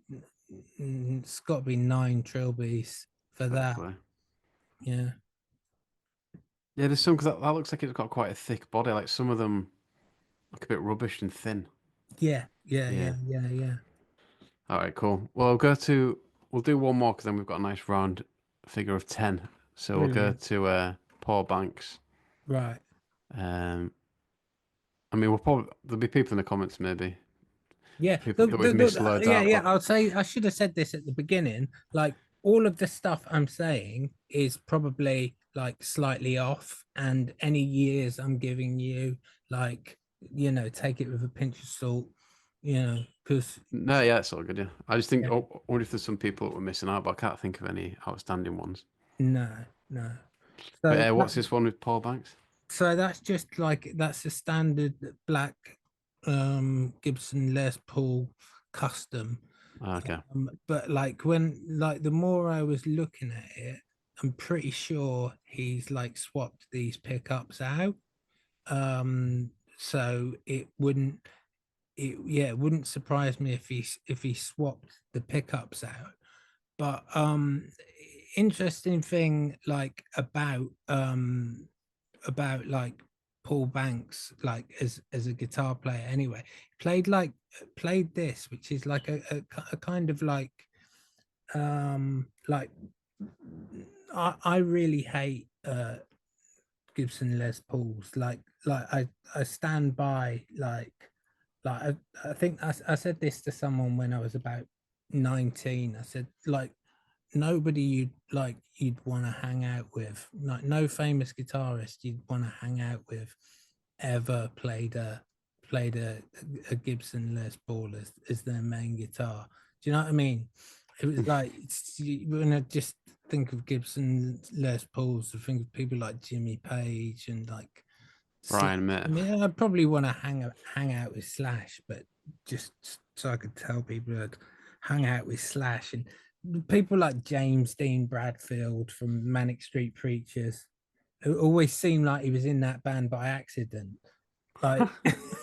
it's got to be 9 trilbies for Fair that. play. Yeah. Yeah, there's some because that looks like it's got quite a thick body. Like some of them look a bit rubbish and thin. Yeah, yeah, yeah, Yeah. yeah, yeah. All right, cool. Well, we'll do one more because then we've got a nice round figure of 10. So we'll go Brilliant. to Paul Banks. Right. Um, I mean, there'll be people in the comments maybe, Yeah. people that we've missed loads Yeah, out, yeah. but I'll say I should have said this at the beginning. Like all of the stuff I'm saying is probably like slightly off, and any years I'm giving you, like, you know, take it with a pinch of salt, you know, because no, yeah, it's all good. Yeah, I just think, yeah, oh, I wonder if there's some people that we're missing out, but I can't think of any outstanding ones. no, no. But So what's this one with Paul Banks? so that's just like that's a standard black Gibson Les Paul custom. Okay. But like when like the more I was looking at it, I'm pretty sure he's like swapped these pickups out. So it wouldn't surprise me if he swapped the pickups out. But interesting thing like about like Paul Banks, like as a guitar player anyway, played like played this, which is like a kind of like I really hate Gibson Les Pauls. Like I stand by I think I said this to someone when I was about 19. I said like nobody you'd want to hang out with, like no famous guitarist you'd want to hang out with ever played a Gibson Les Paul as their main guitar. Do you know what I mean? It was like when I just think of Gibson Les Pauls, I think of people like Jimmy Page and like Brian Slash. I May. mean, I'd probably want to hang out with Slash, but just so I could tell people I'd hang out with Slash and people like James Dean Bradfield from Manic Street Preachers, who always seemed like he was in that band by accident. Like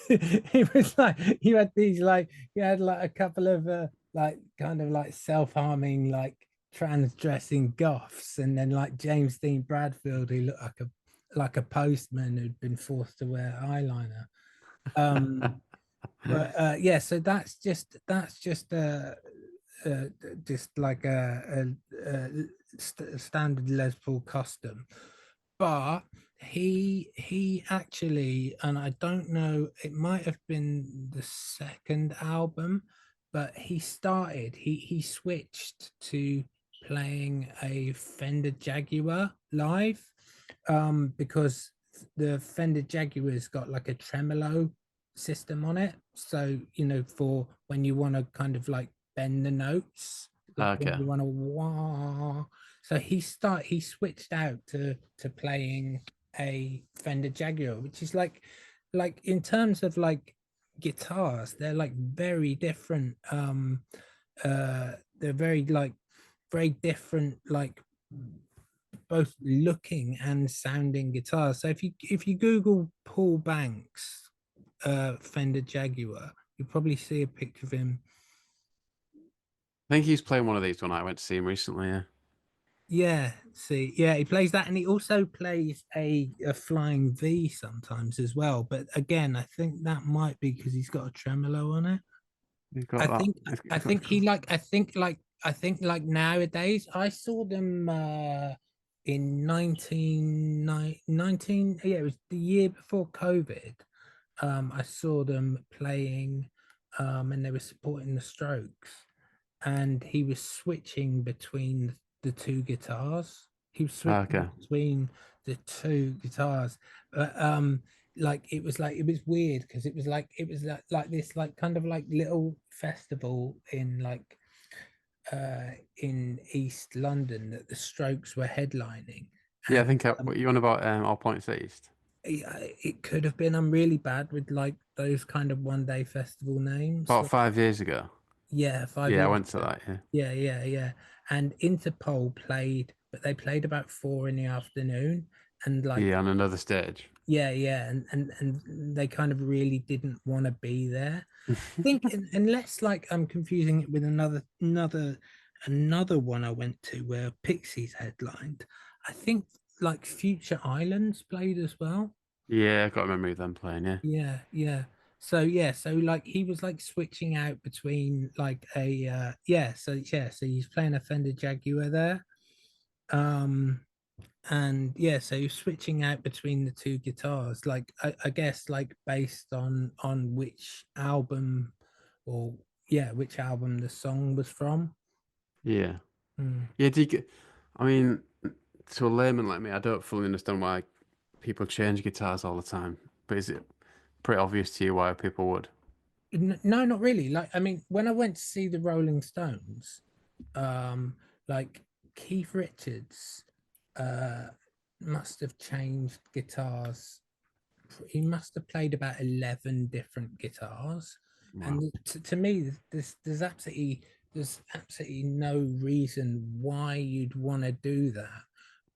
it was like you had these like you had like a couple of like kind of like self-harming like trans-dressing goths, and then like James Dean Bradfield who looked like a postman who'd been forced to wear eyeliner. Um, but yeah, so uh just like a standard Les Paul custom, but he actually, and I don't know, it might have been the second album, but he switched to playing a Fender Jaguar live, because the Fender Jaguar's got like a tremolo system on it, so for when you want to kind of like bend the notes, like when Okay. you want to wah. So he switched out to playing a Fender Jaguar, which is like in terms of like guitars, they're like very different. They're very different, like both looking and sounding guitars. So if you Google Paul Banks Fender Jaguar, you'll probably see a picture of him. I think he's playing one of these when I went to see him recently. Yeah. Yeah, see, yeah, he plays that, and he also plays a Flying V sometimes as well. But again, I think that might be because he's got a tremolo on it. He's got I that. think I think he like I think like nowadays I saw them in 19, yeah, it was the year before COVID. I saw them playing, and they were supporting the Strokes, and he was switching between the two guitars. He was switching Okay. between the two guitars, but like it was weird because it was like this like kind of like little festival in East London that the Strokes were headlining, Yeah, I and think what you on about All Points East it could have been. I'm really bad with like those kind of one day festival names. about 5 years ago. Yeah, five Yeah, I years went to ago. that. Yeah. Yeah, yeah, yeah. And Interpol played, but they played about 4 in the afternoon. And like, Yeah, on another stage. yeah, yeah, and they kind of really didn't want to be there. I think unless like I'm confusing it with another one I went to where Pixies headlined. I think like Future Islands played as well. Yeah, I got a memory of them playing. Yeah. Yeah, yeah. So yeah, so like he was like switching out between like a so he's playing a Fender Jaguar there. Um and yeah, so he's switching out between the two guitars, like I guess like based on which album, or yeah, which album the song was from. Yeah. Mm. Yeah. Do you get? I mean, to a layman like me, I don't fully understand why people change guitars all the time. But is it pretty obvious to you why people would? No, not really. Like, I mean, when I went to see the Rolling Stones, um, like Keith Richards, uh, must have changed guitars. He must have played about 11 different guitars, Wow. and to me, there's absolutely no reason why you'd want to do that,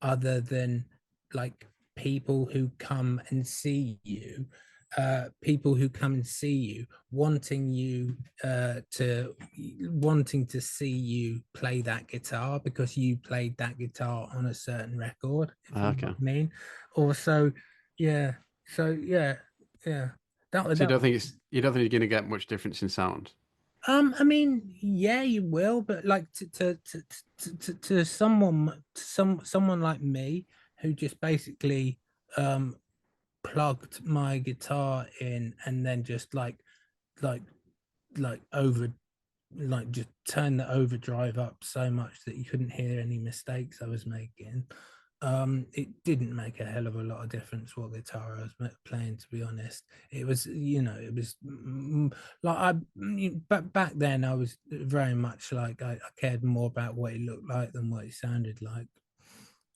other than like people who come and see you wanting you wanting to see you play that guitar because you played that guitar on a certain record, if you know what Okay. I mean. Also, yeah, so yeah, yeah. So That was you don't think you're gonna get much difference in sound? I mean, yeah, you will, but like to someone like me who just basically um plugged my guitar in and then just like like over like just turn the overdrive up so much that you couldn't hear any mistakes I was making. It didn't make a hell of a lot of difference what guitar I was playing, to be honest. It was, it was like but back then I was very much like I cared more about what it looked like than what it sounded like.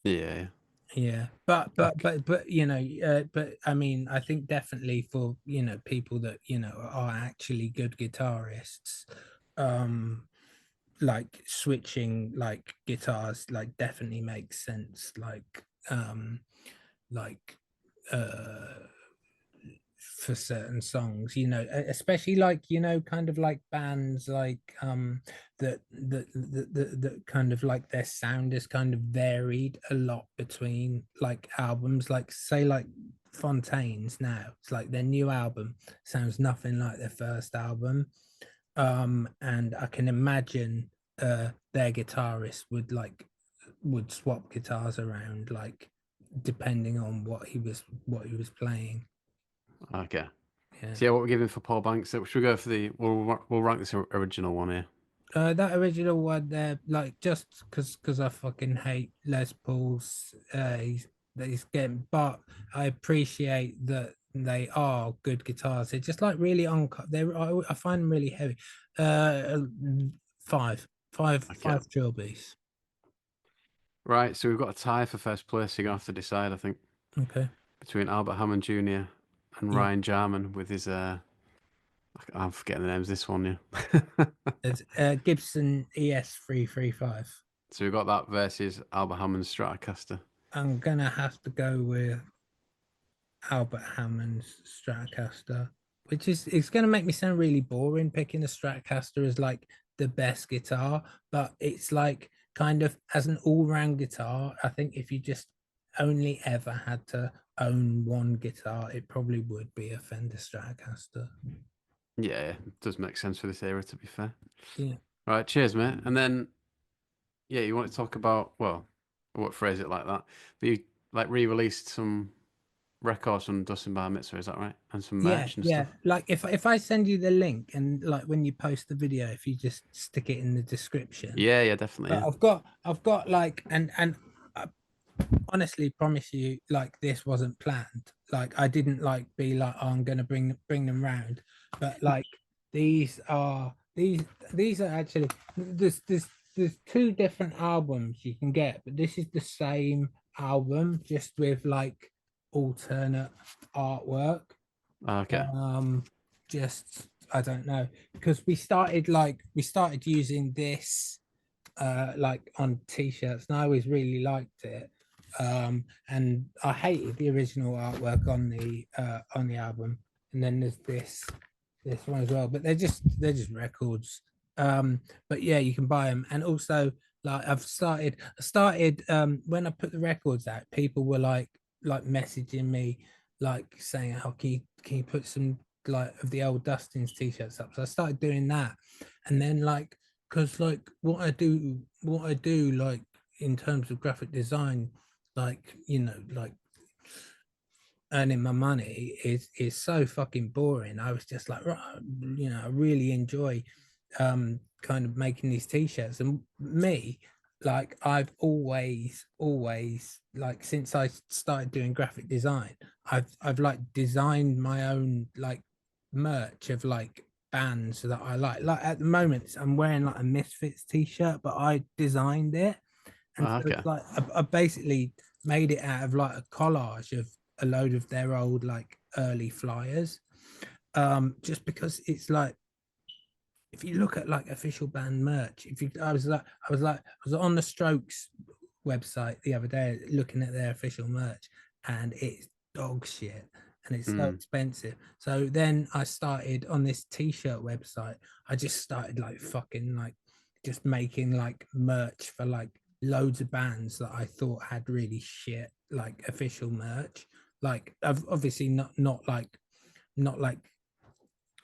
Yeah. Yeah, but you know, but I mean, I think definitely for people that are actually good guitarists, um, like switching like guitars like definitely makes sense. Like uh for certain songs, especially like kind of like bands like that kind of like their sound is kind of varied a lot between like albums, like say like Fontaine's. Now it's like their new album sounds nothing like their first album, and I can imagine their guitarist would swap guitars around, like depending on what he was playing. Okay. Yeah. So yeah, what we're giving for Paul Banks? So should we go for we'll rank this original one here. That original one there, like just because I fucking hate Les Pauls. He's getting, but I appreciate that they are good guitars. They're just like really on. I find them really heavy. Five, five, Okay. five trilbies. Right, so we've got a tie for first place. You're gonna have to decide, I think, Okay. between Albert Hammond Jr. and Yeah. Ryan Jarman with his I'm forgetting the names of this one, yeah. It's Gibson ES 335. So we've got that versus Albert Hammond's Stratocaster. I'm gonna have to go with Albert Hammond's Stratocaster, which is it's going to make me sound really boring picking a Stratocaster as like the best guitar, but it's like kind of as an all-round guitar. I think if you just only ever had to own one guitar, it probably would be a Fender Stratocaster. Yeah, it does make sense for this era, to be fair. Yeah. Right, cheers, mate. And then, yeah, you want to talk about, well, I won't phrase it like that, but you like re-released some records from Dustin by Mitzvah, is that right? And some Yeah, merch and yeah. stuff. Like if I send you the link and like when you post the video, if you just stick it in the description. Yeah, yeah, definitely, But yeah. I've got like and honestly promise you, like this wasn't planned. Like I didn't like be like, oh, I'm gonna bring them round, but like these are these are actually there's two different albums you can get, but this is the same album just with like alternate artwork. Okay. Just I don't know, because we started using this like on t-shirts, and I always really liked it. And I hated the original artwork on the album, and then there's this one as well, but they're just records. But yeah, you can buy them. And also like I started when I put the records out, people were like messaging me like saying, how can you put some like of the old Dustin's t-shirts up? So I started doing that, and then like because like what I do like in terms of graphic design, like like earning my money is so fucking boring. I was just like, right, I really enjoy kind of making these t-shirts. And me, like I've always like since I started doing graphic design, I've like designed my own like merch of like bands that I like at the moment I'm wearing like a Misfits t-shirt, but I designed it. And so Okay. it's like I basically made it out of like a collage of a load of their old like early flyers. Just because it's like if you look at like official band merch, if you I was on the Strokes website the other day looking at their official merch, and it's dog shit and it's so Mm. expensive. So then I started on this t-shirt website. I just started like fucking like just making like merch for like loads of bands that I thought had really shit like official merch. Like I've obviously not like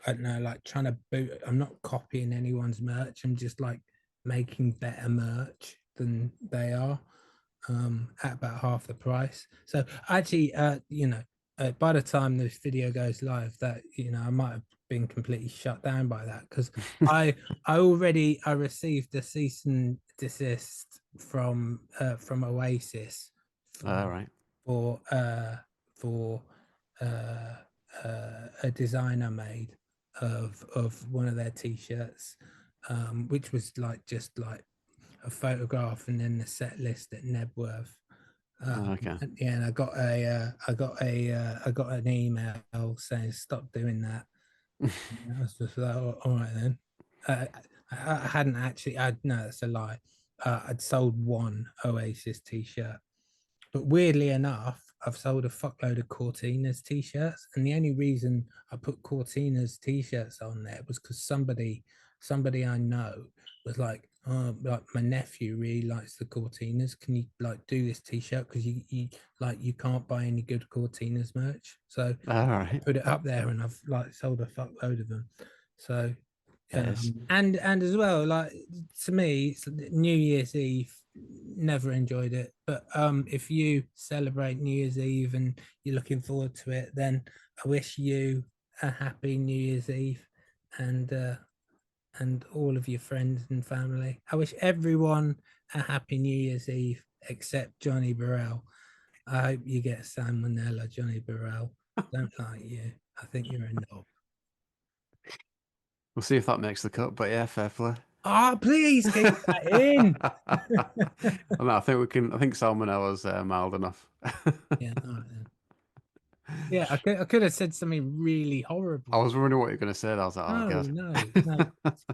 I don't know, like trying to boot. I'm not copying anyone's merch. I'm just like making better merch than they are, at about half the price. So actually, by the time this video goes live, that I might have been completely shut down by that, because I I received a cease and desist from Oasis All right. for for uh, a design I made of one of their t-shirts, which was like just like a photograph and then the set list at Nebworth. Okay. Yeah, and I got an email saying stop doing that. I was just like, all right then. I hadn't actually. No, that's a lie. I'd sold one Oasis t-shirt, but weirdly enough, I've sold a fuckload of Cortinas t-shirts, and the only reason I put Cortinas t-shirts on there was because somebody I know was like my nephew really likes the Cortinas. Can you like do this t-shirt because you can't buy any good Cortinas merch? So All I right. put it up there, and I've like sold a fuckload of them. So Yes. and as well, like to me, New Year's Eve, never enjoyed it. But if you celebrate New Year's Eve and you're looking forward to it, then I wish you a happy New Year's Eve, and all of your friends and family. I wish everyone a happy New Year's Eve except Johnny Burrell. I hope you get salmonella, Johnny Burrell. Don't like you. I think you're a knob. We'll see if that makes the cut, but yeah, fair play. Oh, please keep that in. I think we can. I think salmonella's mild enough. Yeah, all right then. Yeah, I could have said something really I horrible. was wondering what you're going to say. I was like, oh No, god. no,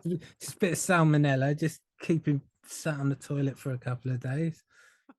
no. Just a bit of salmonella. Just keep him sat on the toilet for a couple of days.